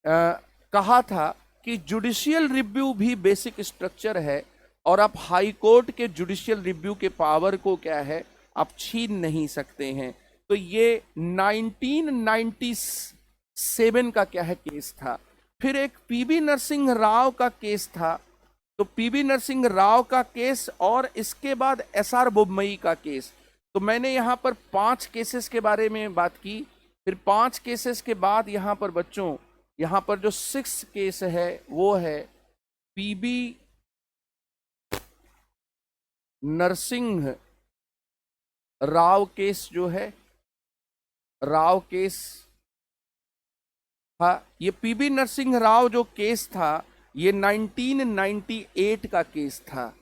कहा था कि जुडिशियल रिव्यू भी बेसिक स्ट्रक्चर है, और आप हाई कोर्ट के जुडिशियल रिव्यू के पावर को क्या है, आप छीन नहीं सकते हैं। तो ये 1997 का क्या है केस था। फिर एक पीबी नरसिंह राव का केस था। तो पीबी नरसिंह राव का केस, और इसके बाद एसआर बोम्मई का केस। तो मैंने यहां पर 5 केसेस के बारे में बात की। फिर 5 केसेस के बाद यहां पर बच्चों, यहां पर जो 6 केस है वो है पीबी नरसिंह राव केस, जो है राव केस। हाँ, ये पीबी नरसिंह राव जो केस था ये 1998 का केस था,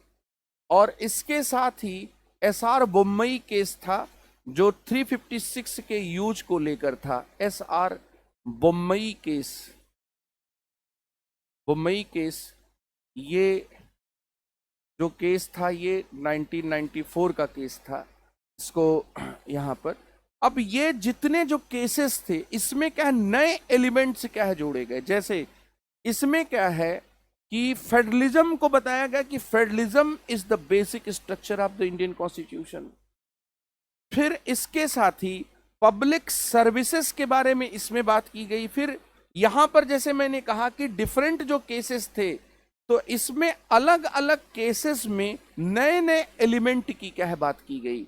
और इसके साथ ही एसआर बोम्मई केस था जो 356 के यूज को लेकर था। एसआर बोम्मई केस ये जो केस था ये 1994 का केस था। इसको यहां पर, अब ये जितने जो केसेस थे इसमें क्या है, नए एलिमेंट्स क्या है जोड़े गए। जैसे इसमें क्या है कि फेडरलिज्म को बताया गया कि federalism is the basic structure of the Indian constitution. फिर इसके साथ ही पब्लिक सर्विसेज के बारे में इसमें बात की गई। फिर यहां पर जैसे मैंने कहा कि डिफरेंट जो केसेस थे, तो इसमें अलग अलग केसेस में नए नए एलिमेंट की क्या है बात की गई।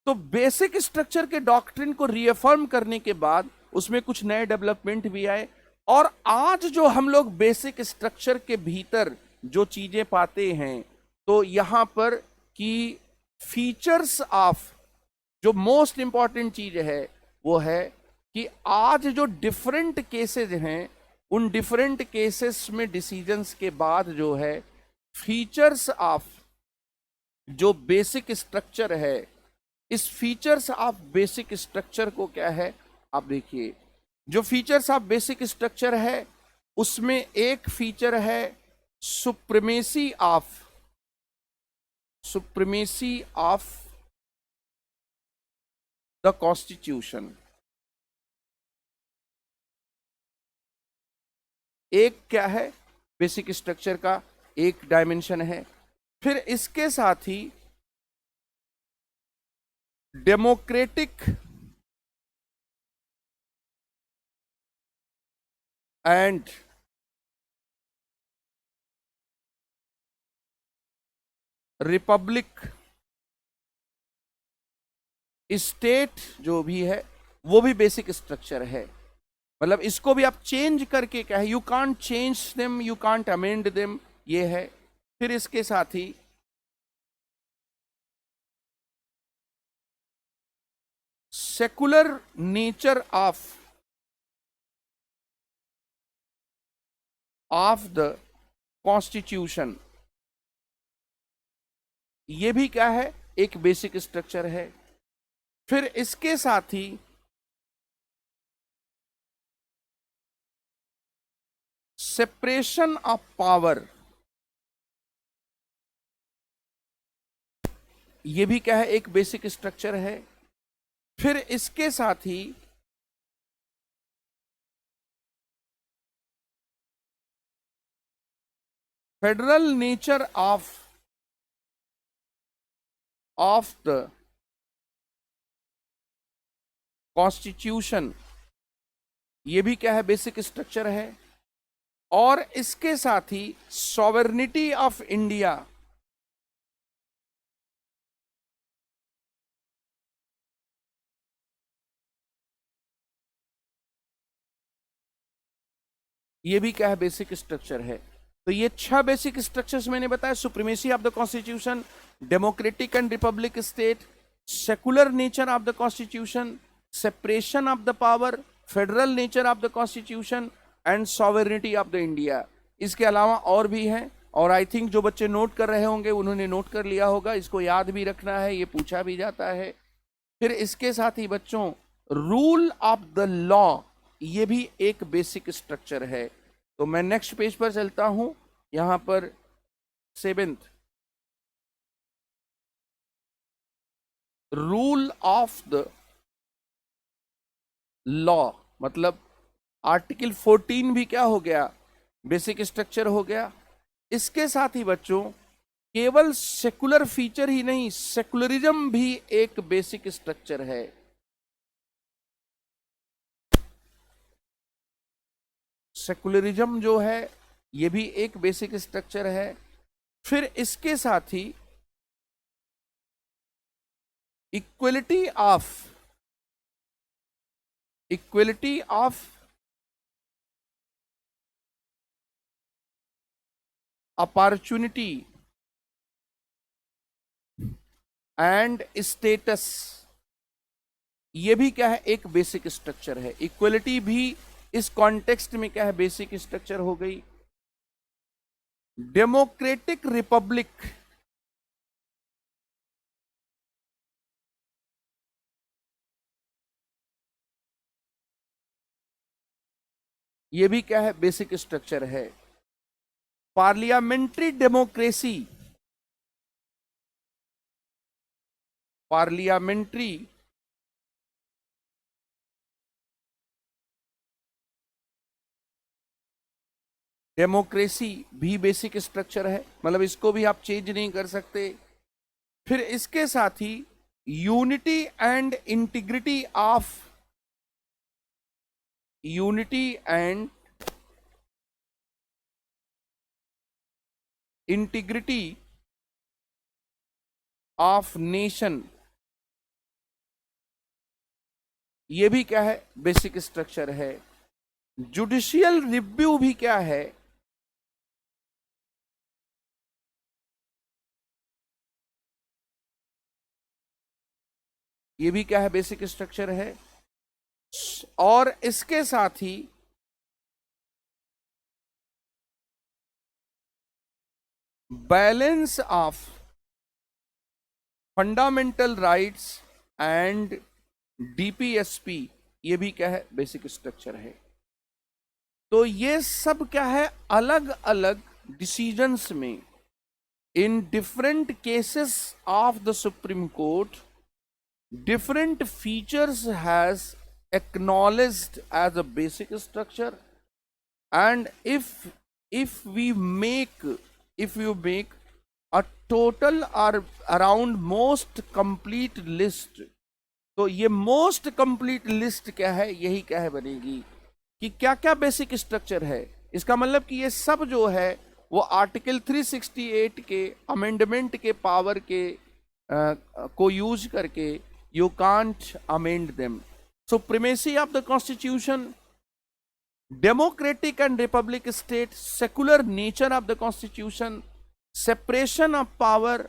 तो बेसिक स्ट्रक्चर के डॉक्ट्रिन को रीअफर्म करने के बाद उसमें कुछ नए डेवलपमेंट भी आए, और आज जो हम लोग बेसिक स्ट्रक्चर के भीतर जो चीजें पाते हैं, तो यहां पर कि फीचर्स ऑफ, जो मोस्ट इंपॉर्टेंट चीज है वो है कि आज जो डिफरेंट केसेस हैं, उन डिफरेंट केसेस में डिसीजंस के बाद जो है फीचर्स ऑफ जो बेसिक स्ट्रक्चर है, इस फीचर्स ऑफ बेसिक स्ट्रक्चर को क्या है, आप देखिए जो फीचर्स ऑफ बेसिक स्ट्रक्चर है उसमें एक फीचर है सुप्रीमेसी ऑफ द कॉन्स्टिट्यूशन। एक क्या है, बेसिक स्ट्रक्चर का एक डायमेंशन है। फिर इसके साथ ही डेमोक्रेटिक एंड रिपब्लिक स्टेट जो भी है वो भी बेसिक स्ट्रक्चर है। मतलब इसको भी आप चेंज करके क्या है, you can't change them, you can't amend them, ये है। फिर इसके साथ ही secular nature of the constitution, ये भी क्या है, एक बेसिक स्ट्रक्चर है। फिर इसके साथ ही सेपरेशन ऑफ पावर, ये भी क्या है, एक बेसिक स्ट्रक्चर है। फिर इसके साथ ही federal nature of the constitution, ये भी क्या है, बेसिक स्ट्रक्चर है। और इसके साथ ही सॉवरेनिटी ऑफ इंडिया, ये भी क्या है, बेसिक स्ट्रक्चर है। तो ये 6 बेसिक स्ट्रक्चर्स मैंने बताया, supremacy of the constitution, democratic and Republic state, secular nature of the constitution, separation of the power, federal nature of the constitution and sovereignty of the India. इसके अलावा और भी हैं, और आई थिंक जो बच्चे नोट कर रहे होंगे उन्होंने नोट कर लिया होगा, इसको याद भी रखना है, ये पूछा भी जाता है। फिर इसके साथ ही बच्चों रूल ऑफ द लॉ, ये भी एक बेसिक स्ट्रक्चर है। तो मैं नेक्स्ट पेज पर चलता हूं, यहां पर 7th, rule of the law, मतलब आर्टिकल 14 भी क्या हो गया, बेसिक स्ट्रक्चर हो गया। इसके साथ ही बच्चों केवल सेकुलर फीचर ही नहीं, सेकुलरिज्म भी एक बेसिक स्ट्रक्चर है। सेकुलरिज्म जो है ये भी एक बेसिक स्ट्रक्चर है। फिर इसके साथ ही equality of opportunity and status, ये भी क्या है, एक बेसिक स्ट्रक्चर है। इक्वलिटी भी इस कॉन्टेक्स्ट में क्या है, बेसिक स्ट्रक्चर हो गई। डेमोक्रेटिक रिपब्लिक, ये भी क्या है, बेसिक स्ट्रक्चर है। पार्लियामेंट्री डेमोक्रेसी, पार्लियामेंट्री डेमोक्रेसी भी बेसिक स्ट्रक्चर है, मतलब इसको भी आप चेंज नहीं कर सकते। फिर इसके साथ ही unity and integrity of nation, ये भी क्या है, बेसिक स्ट्रक्चर है। जुडिशियल रिव्यू भी क्या है, ये भी क्या है, बेसिक स्ट्रक्चर है। और इसके साथ ही balance of fundamental rights and DPSP, ये भी क्या है, बेसिक स्ट्रक्चर है। तो ये सब क्या है, अलग अलग डिसीजंस में in different cases of the supreme court different features has acknowledged as a basic structure, and if you make a total or around most complete list, तो ये मोस्ट कंप्लीट लिस्ट क्या है, यही क्या है बनेगी कि क्या क्या बेसिक स्ट्रक्चर है। इसका मतलब कि ये सब जो है वो आर्टिकल 368 के अमेंडमेंट के पावर के को यूज करके you can't amend them, supremacy of the constitution, democratic and republic state, secular nature of the constitution, separation of power,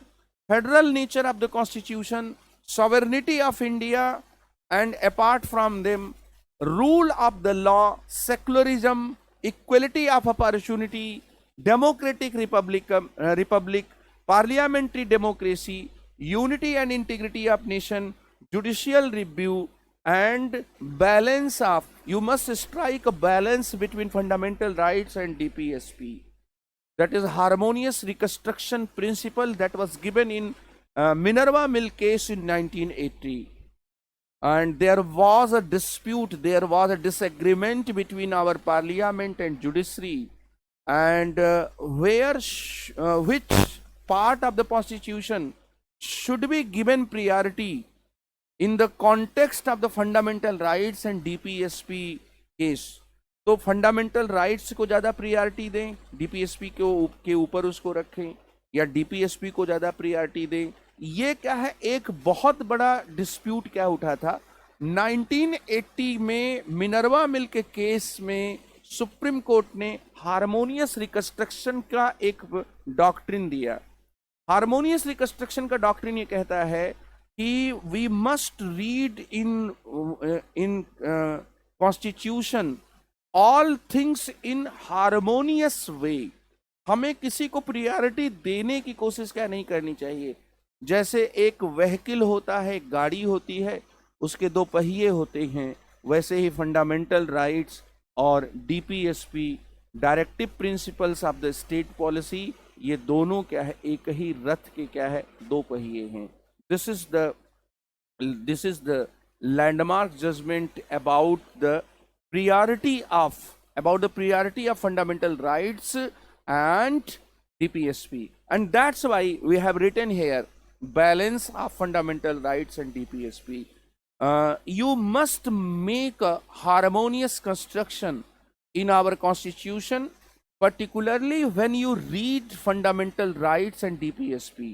federal nature of the constitution, sovereignty of India, and apart from them, rule of the law, secularism, equality of opportunity, democratic republic, parliamentary democracy, unity and integrity of nation, judicial review, and balance of, you must strike a balance between fundamental rights and DPSP. That is harmonious reconstruction principle that was given in Minerva Mill case in 1980. And there was a dispute, there was a disagreement between our parliament and judiciary, and which part of the constitution should be given priority in the context of the fundamental rights and DPSP case. तो fundamental rights को ज़्यादा priority दें, DPSP के ऊपर उसको रखें, या DPSP को ज़्यादा प्रियरिटी दें? ये क्या है, एक बहुत बड़ा डिस्प्यूट क्या उठा था 1980 में मिनर्वा मिल के केस में। सुप्रीम कोर्ट ने हार्मोनियस रिकंस्ट्रक्शन का एक डॉक्ट्रिन दिया। हार्मोनियस रिकंस्ट्रक्शन का डॉक्ट्रिन ये कहता है कि we must read in constitution all things in harmonious way. हमें किसी को प्रियरिटी देने की कोशिश क्या नहीं करनी चाहिए। जैसे एक व्हीकल होता है, गाड़ी होती है, उसके दो पहिए होते हैं, वैसे ही फंडामेंटल राइट्स और DPSP, directive principles of the state policy, ये दोनों क्या है, एक ही रथ के क्या है, दो पहिए हैं। This is the landmark judgement about the priority of fundamental rights and DPSP, and that's why we have written here balance of fundamental rights and DPSP. You must make a harmonious construction in our constitution, particularly when you read fundamental rights and DPSP.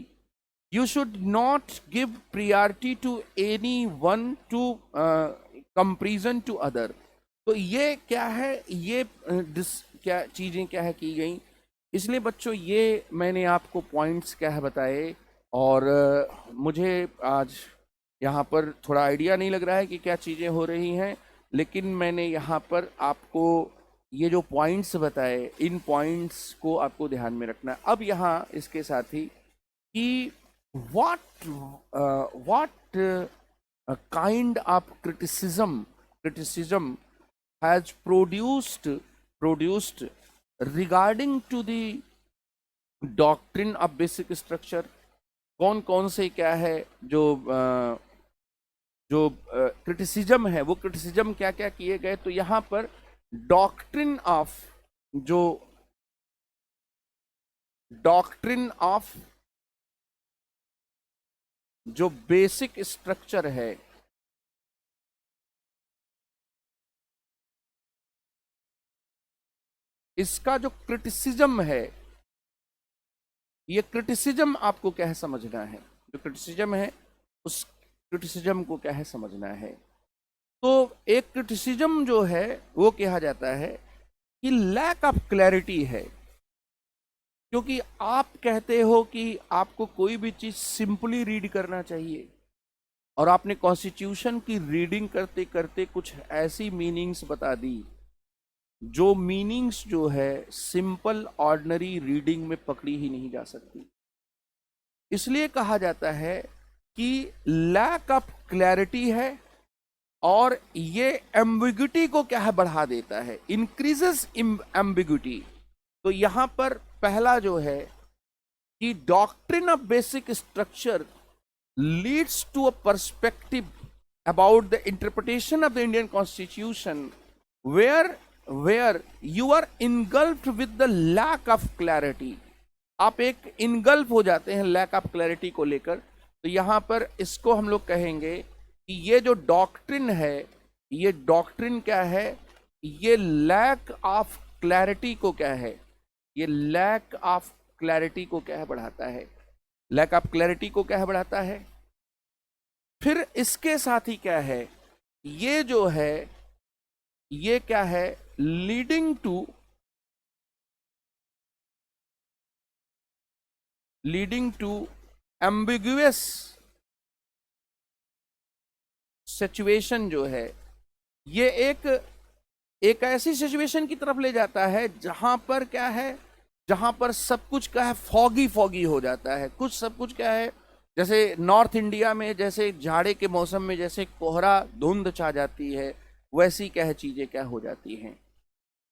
You should not give priority to any one to comparison to other. तो ये क्या है, ये क्या चीज़ें क्या है की गई। इसलिए बच्चों ये मैंने आपको पॉइंट्स क्या है बताए, और मुझे आज यहाँ पर थोड़ा आइडिया नहीं लग रहा है कि क्या चीज़ें हो रही हैं, लेकिन मैंने यहाँ पर आपको ये जो पॉइंट्स बताए, इन पॉइंट्स को आपको ध्यान में रखना है। अब यहाँ इसके साथ ही कि what kind of criticism has produced regarding to the doctrine of basic structure। कौन कौन से क्या है जो क्रिटिसिज्म है, वो क्रिटिसिज्म क्या क्या किए गए। तो यहाँ पर डॉक्ट्रिन ऑफ जो बेसिक स्ट्रक्चर है, इसका जो क्रिटिसिज्म है, ये क्रिटिसिज्म आपको क्या है समझना है। जो क्रिटिसिज्म है उस क्रिटिसिज्म को क्या है समझना है। तो एक क्रिटिसिज्म जो है वो कहा जाता है कि लैक ऑफ क्लैरिटी है, क्योंकि आप कहते हो कि आपको कोई भी चीज सिंपली रीड करना चाहिए, और आपने कॉन्स्टिट्यूशन की रीडिंग करते करते कुछ ऐसी मीनिंग्स बता दी जो मीनिंग्स जो है सिंपल ऑर्डिनरी रीडिंग में पकड़ी ही नहीं जा सकती। इसलिए कहा जाता है कि लैक ऑफ क्लैरिटी है, और ये एम्बिग्युइटी को क्या है बढ़ा देता है, इंक्रीजेस एम्बिग्युइटी। तो यहां पर पहला जो है कि doctrine of basic structure leads to a perspective about the interpretation of the Indian constitution where you are engulfed with the lack of clarity। आप एक इनगल्फ हो जाते हैं लैक ऑफ क्लैरिटी को लेकर। तो यहां पर इसको हम लोग कहेंगे कि ये जो डॉक्ट्रिन है, ये डॉक्ट्रिन क्या है, ये लैक ऑफ क्लैरिटी को क्या है, ये लैक ऑफ क्लैरिटी को क्या है बढ़ाता है, लैक ऑफ क्लैरिटी को क्या है बढ़ाता है। फिर इसके साथ ही क्या है ये जो है ये क्या है, लीडिंग टू एम्बिगुअस सिचुएशन जो है, ये एक ऐसी सिचुएशन की तरफ ले जाता है जहां पर क्या है, जहां पर सब कुछ क्या है, फॉगी फॉगी हो जाता है, कुछ सब कुछ क्या है, जैसे नॉर्थ इंडिया में जैसे जाड़े के मौसम में जैसे कोहरा धुंध छा जाती है, वैसी क्या है चीजें क्या हो जाती हैं।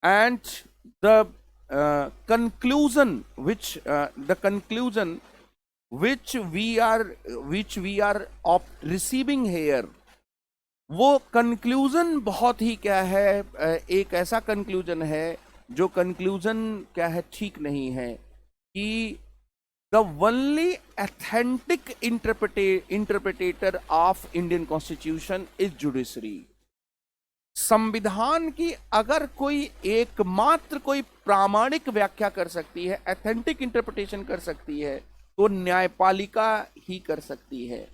And the conclusion which we are of receiving here, वो कंक्लूजन बहुत ही क्या है, एक ऐसा कंक्लूजन है जो कंक्लूजन क्या है, ठीक नहीं है कि the only authentic interpreter of Indian constitution is judiciary. संविधान की अगर कोई एकमात्र कोई प्रामाणिक व्याख्या कर सकती है, अथेंटिक इंटरप्रिटेशन कर सकती है, तो न्यायपालिका ही कर सकती है।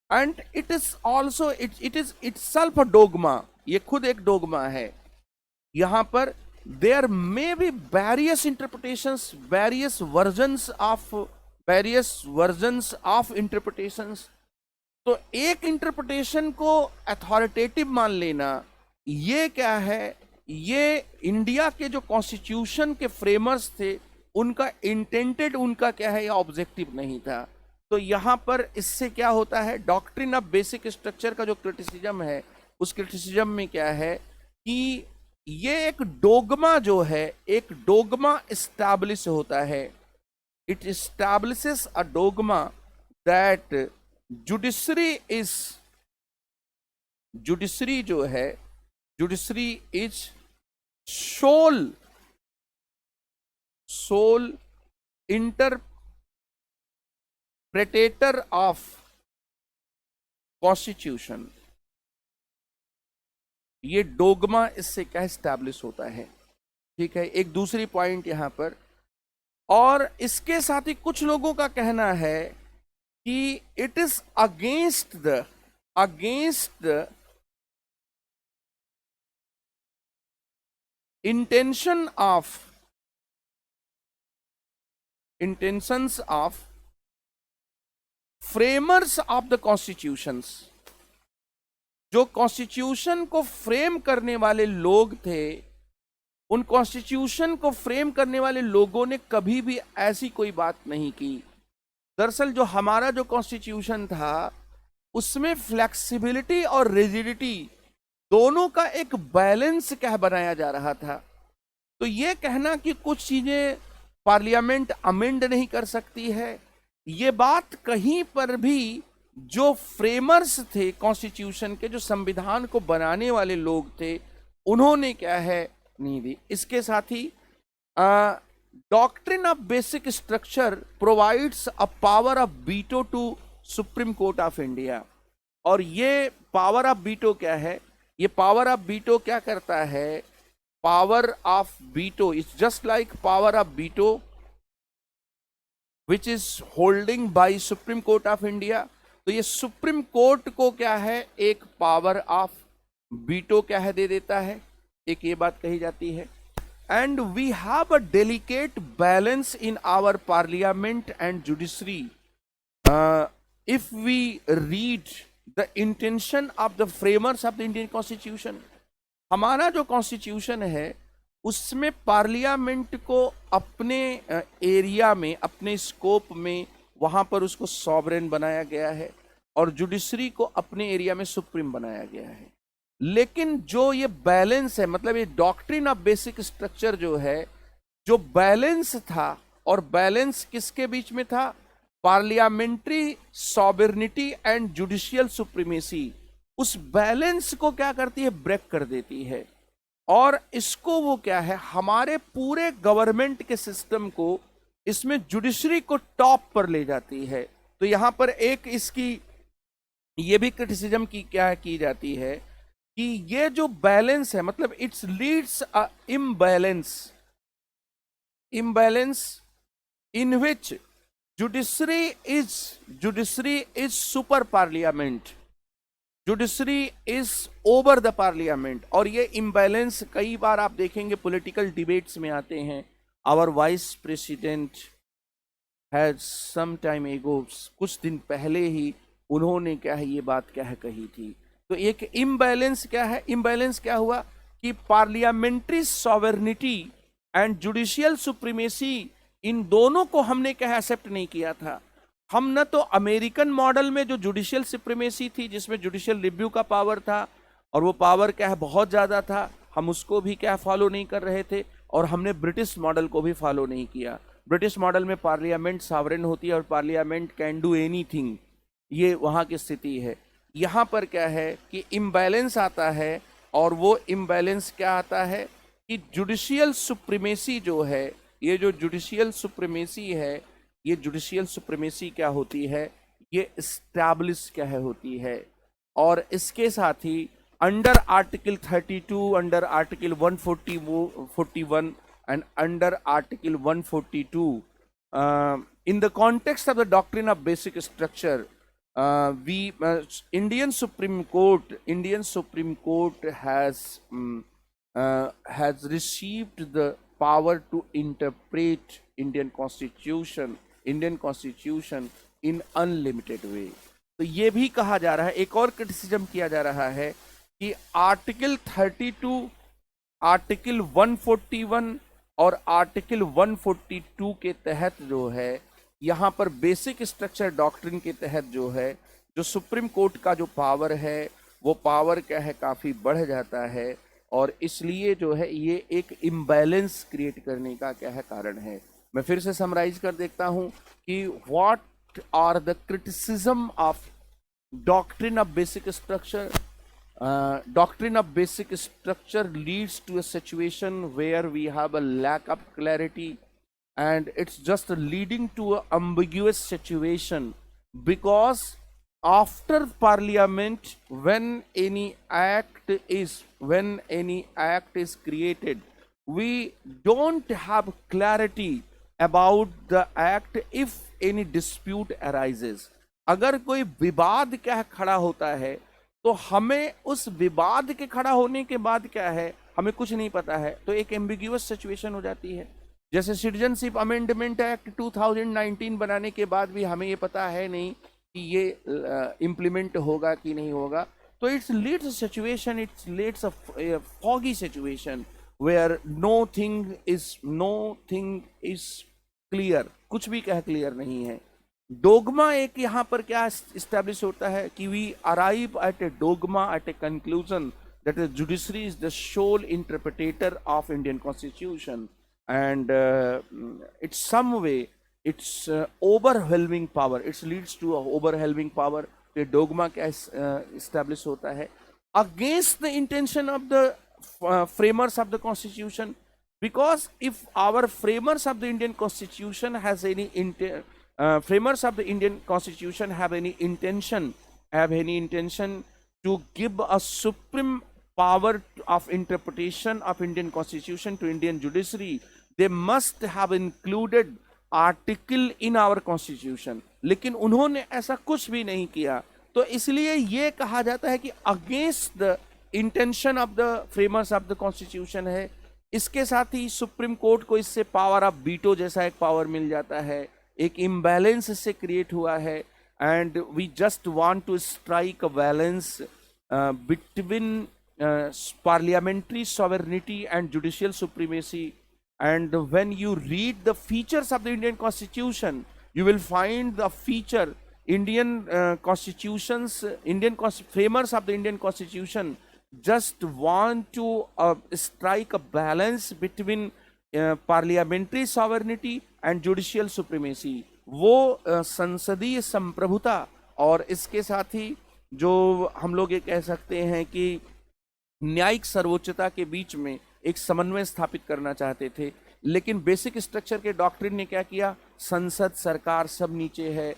And it is also it is itself a dogma, ये खुद एक डोगमा है। यहां पर there may be various interpretations, various versions of interpretations. तो एक इंटरप्रिटेशन को अथॉरिटेटिव मान लेना, ये क्या है, ये इंडिया के जो कॉन्स्टिट्यूशन के फ्रेमर्स थे उनका इंटेंटेड, उनका क्या है, ये ऑब्जेक्टिव नहीं था। तो यहां पर इससे क्या होता है, डॉक्ट्रिन ऑफ बेसिक स्ट्रक्चर का जो क्रिटिसिज्म है, उस क्रिटिसिज्म में क्या है कि ये एक डोगमा जो है, एक डोगमा इस्टैब्लिश होता है। It establishes a dogma that judiciary जो है, judiciary is sole interpreter of constitution. ये डोगमा इससे क्या एस्टैब्लिश होता है, ठीक है। एक दूसरी पॉइंट यहां पर, और इसके साथ ही कुछ लोगों का कहना है कि it is against the intentions of framers of the constitutions। जो कॉन्स्टिट्यूशन को फ्रेम करने वाले लोग थे, उन कॉन्स्टिट्यूशन को फ्रेम करने वाले लोगों ने कभी भी ऐसी कोई बात नहीं की। दरअसल जो हमारा जो कॉन्स्टिट्यूशन था उसमें फ्लेक्सिबिलिटी और रिजिडिटी दोनों का एक बैलेंस क्या बनाया जा रहा था। तो ये कहना कि कुछ चीजें पार्लियामेंट अमेंड नहीं कर सकती है, ये बात कहीं पर भी जो फ्रेमर्स थे कॉन्स्टिट्यूशन के, जो संविधान को बनाने वाले लोग थे, उन्होंने क्या है नहीं दी। इसके साथ ही doctrine of basic structure provides a power of veto to Supreme Court of India. और ये पावर ऑफ वीटो क्या है, ये पावर ऑफ वीटो क्या करता है, power of veto is just like power of veto which is holding bye supreme Court of India. तो ये सुप्रीम कोर्ट को क्या है, एक पावर ऑफ वीटो क्या है दे देता है, एक ये बात कही जाती है। And we have a delicate balance in our parliament and judiciary if we read the intention of the framers of the Indian constitution. हमारा जो कॉन्स्टिट्यूशन है उसमें पार्लियामेंट को अपने एरिया में, अपने स्कोप में, वहां पर उसको सॉवरेन बनाया गया है और जुडिशरी को अपने एरिया में सुप्रीम बनाया गया है। लेकिन जो ये बैलेंस है, मतलब ये डॉक्ट्रिन ऑफ बेसिक स्ट्रक्चर जो है, जो बैलेंस था, और बैलेंस किसके बीच में था, parliamentary sovereignty and judicial supremacy, उस बैलेंस को क्या करती है, ब्रेक कर देती है। और इसको वो क्या है, हमारे पूरे गवर्नमेंट के सिस्टम को, इसमें जुडिशरी को टॉप पर ले जाती है। तो यहां पर एक इसकी ये भी क्रिटिसिज्म की क्या की जाती है कि ये जो बैलेंस है, मतलब it's leads a imbalance in which judiciary is super parliament. Judiciary is over the parliament. और ये इम्बैलेंस कई बार आप देखेंगे पॉलिटिकल डिबेट्स में आते हैं। Our vice president has some time ago, कुछ दिन पहले ही उन्होंने क्या है ये बात क्या है कही थी। तो एक इम्बैलेंस क्या है, इम्बैलेंस क्या हुआ कि parliamentary sovereignty and judicial supremacy, इन दोनों को हमने क्या है एक्सेप्ट नहीं किया था। हम न तो अमेरिकन मॉडल में जो जुडिशियल सुप्रीमेसी थी जिसमें जुडिशियल रिव्यू का पावर था और वो पावर क्या है बहुत ज्यादा था, हम उसको भी क्या फॉलो नहीं कर रहे थे। और हमने ब्रिटिश मॉडल को भी फॉलो नहीं किया। ब्रिटिश मॉडल में पार्लियामेंट सॉवरेन होती है और पार्लियामेंट कैन डू एनीथिंग, ये वहां की स्थिति है। यहाँ पर क्या है कि इम्बैलेंस आता है, और वो इम्बैलेंस क्या आता है कि जुडिशियल सुप्रीमेसी जो है, ये जो जुडिशियल सुप्रीमेसी है, ये जुडिशियल सुप्रीमेसी क्या होती है, ये एस्टैब्लिश क्या है होती है। और इसके साथ ही under article 32, under article 141 and under article 142, in the context of the doctrine of basic structure, Indian Supreme Court has received the power to interpret Indian Constitution in unlimited way। तो ये भी कहा जा रहा है, एक और क्रिटिसिज्म किया जा रहा है कि आर्टिकल 32, आर्टिकल 141 और आर्टिकल 142 के तहत जो है, यहाँ पर बेसिक स्ट्रक्चर डॉक्ट्रिन के तहत जो है, जो सुप्रीम कोर्ट का जो पावर है वो पावर क्या है काफ़ी बढ़ जाता है। और इसलिए जो है ये एक इम्बैलेंस क्रिएट करने का क्या है कारण है। मैं फिर से समराइज कर देखता हूँ कि what are the criticism of doctrine of basic structure. Doctrine of basic structure leads to a situation where we have a lack of clarity, and it's just leading to an ambiguous situation, because after parliament, when any act is created, we don't have clarity about the act if any dispute arises। अगर कोई विवाद क्या खड़ा होता है तो हमें उस विवाद के खड़ा होने के बाद क्या है हमें कुछ नहीं पता है, तो एक एम्बिग्यूअस सिचुएशन हो जाती है। जैसे सिटीजनशिप अमेंडमेंट एक्ट 2019 बनाने के बाद भी हमें ये पता है नहीं कि ये इम्प्लीमेंट होगा कि नहीं होगा। तो it's leads situation, it's leads a foggy situation where nothing is clear, कुछ भी क्या क्लियर नहीं है। डोगमा एक यहाँ पर क्या इस्टेब्लिश होता है कि we arrive at a dogma, at a conclusion that the judiciary is the sole interpreter of Indian constitution, and it's some way its overwhelming power, it's leads to overwhelming power. ये dogma क्या establish होता है against the intention of the framers of the constitution, because if our framers of the Indian Constitution has any framers of the Indian Constitution have any intention to give a supreme power of interpretation of Indian Constitution to Indian judiciary, they must have included article in our Constitution। लेकिन उन्होंने ऐसा कुछ भी नहीं किया, तो इसलिए ये कहा जाता है कि against the intention of the framers of the constitution है। इसके साथ ही सुप्रीम कोर्ट को इससे पावर ऑफ वीटो जैसा एक पावर मिल जाता है, एक इम्बैलेंस इससे क्रिएट हुआ है। And we just want to strike a balance between parliamentary sovereignty and judicial supremacy. And when you read the features of the Indian constitution, you will find the feature Indian constitutions, framers of the Indian Constitution just want to strike a balance between parliamentary sovereignty and judicial supremacy। वो संसदीय संप्रभुता और इसके साथ ही जो हम लोग ये कह सकते हैं कि न्यायिक सर्वोच्चता के बीच में एक समन्वय स्थापित करना चाहते थे। लेकिन बेसिक स्ट्रक्चर के डॉक्ट्रिन ने क्या किया, संसद सरकार सब नीचे है,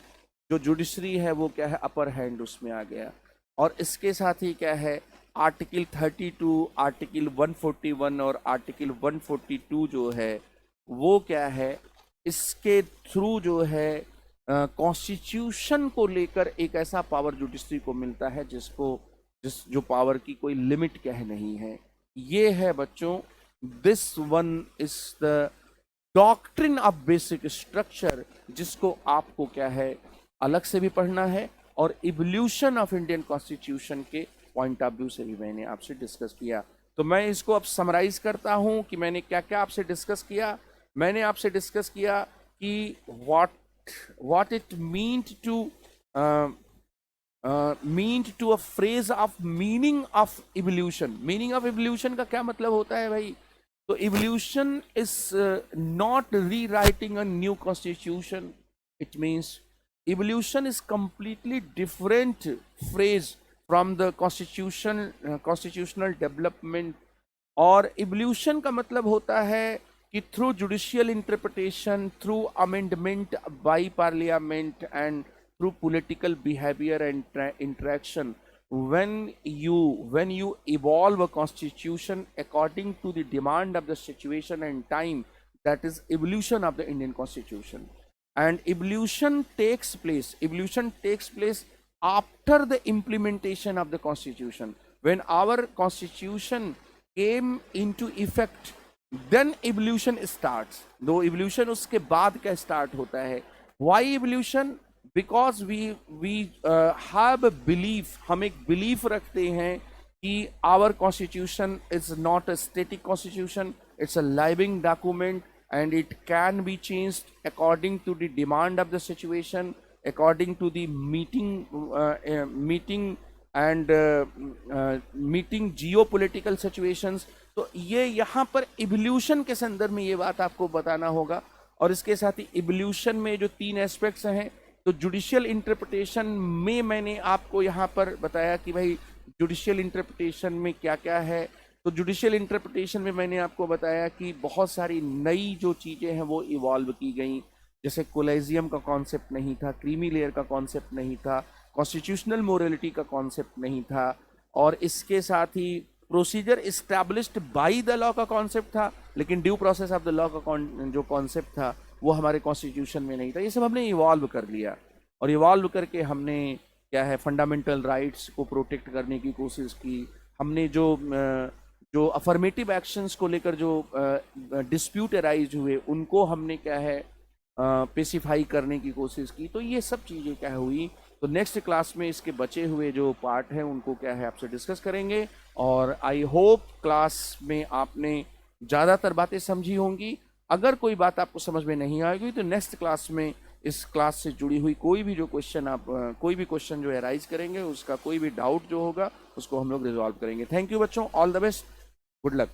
जो जुडिशरी है वो क्या है अपर हैंड उसमें आ गया। और इसके साथ ही क्या है आर्टिकल 32, आर्टिकल 141 और आर्टिकल 142 जो है वो क्या है, इसके थ्रू जो है कॉन्स्टिट्यूशन को लेकर एक ऐसा पावर जुडिशरी को मिलता है जिसको जो पावर की कोई लिमिट क्या है नहीं है। ये है बच्चों, this one is the doctrine of basic structure, जिसको आपको क्या है अलग से भी पढ़ना है, और इवोल्यूशन ऑफ इंडियन कॉन्स्टिट्यूशन के पॉइंट ऑफ व्यू से भी मैंने आपसे डिस्कस किया। तो मैं इसको अब समराइज करता हूं कि मैंने क्या क्या आपसे डिस्कस किया। मैंने आपसे डिस्कस किया कि what it mean to a phrase of meaning of evolution. Meaning of evolution का क्या मतलब होता है भाई? तो evolution is not rewriting a new constitution, it means evolution is completely different phrase from the constitutional development। और evolution का मतलब होता है कि through judicial interpretation, through amendment by parliament and through political behavior and interaction, when you evolve a constitution according to the demand of the situation and time, that is evolution of the Indian constitution। And evolution takes place after the implementation of the constitution। when our constitution came into effect, then evolution starts। दो evolution उसके बाद क्या start होता है? why evolution? because we have a belief, हम एक belief रखते हैं कि our constitution is not a static constitution, it's a living document, and it can be changed according to the demand of the situation, according to the meeting geopolitical situations। तो ये यहाँ पर evolution के संदर्भ में ये बात आपको बताना होगा। और इसके साथ ही इवोल्यूशन में जो 3 एस्पेक्ट्स हैं, तो जुडिशियल इंटरप्रिटेशन में मैंने आपको यहाँ पर बताया कि भाई जुडिशियल इंटरप्रिटेशन में क्या क्या है। तो जुडिशियल इंटरप्रिटेशन में मैंने आपको बताया कि बहुत सारी नई जो चीज़ें हैं वो इवॉल्व की गई, जैसे कोलेजियम का कॉन्सेप्ट नहीं था, क्रीमी लेयर का कॉन्सेप्ट नहीं था, कॉन्स्टिट्यूशनल मोरलिटी का कॉन्सेप्ट नहीं था, और इसके साथ ही procedure established by the law का कॉन्सेप्ट था, लेकिन due process of the law का जो कॉन्सेप्ट था वो हमारे कॉन्स्टिट्यूशन में नहीं था। ये सब हमने इवॉल्व कर लिया, और इवॉल्व करके हमने क्या है फंडामेंटल राइट्स को प्रोटेक्ट करने की कोशिश की। हमने जो अफर्मेटिव एक्शंस को लेकर जो डिस्प्यूट अराइज हुए उनको हमने क्या है पेसिफाई करने की कोशिश की। तो ये सब चीज़ें क्या हुई। तो नेक्स्ट क्लास में इसके बचे हुए जो पार्ट हैं उनको क्या है आपसे डिस्कस करेंगे। और आई होप क्लास में आपने ज़्यादातर बातें समझी होंगी। अगर कोई बात आपको समझ में नहीं आएगी तो नेक्स्ट क्लास में इस क्लास से जुड़ी हुई कोई भी क्वेश्चन जो अराइज करेंगे, उसका कोई भी डाउट जो होगा उसको हम लोग रिजॉल्व करेंगे। थैंक यू बच्चों, all the best, good luck.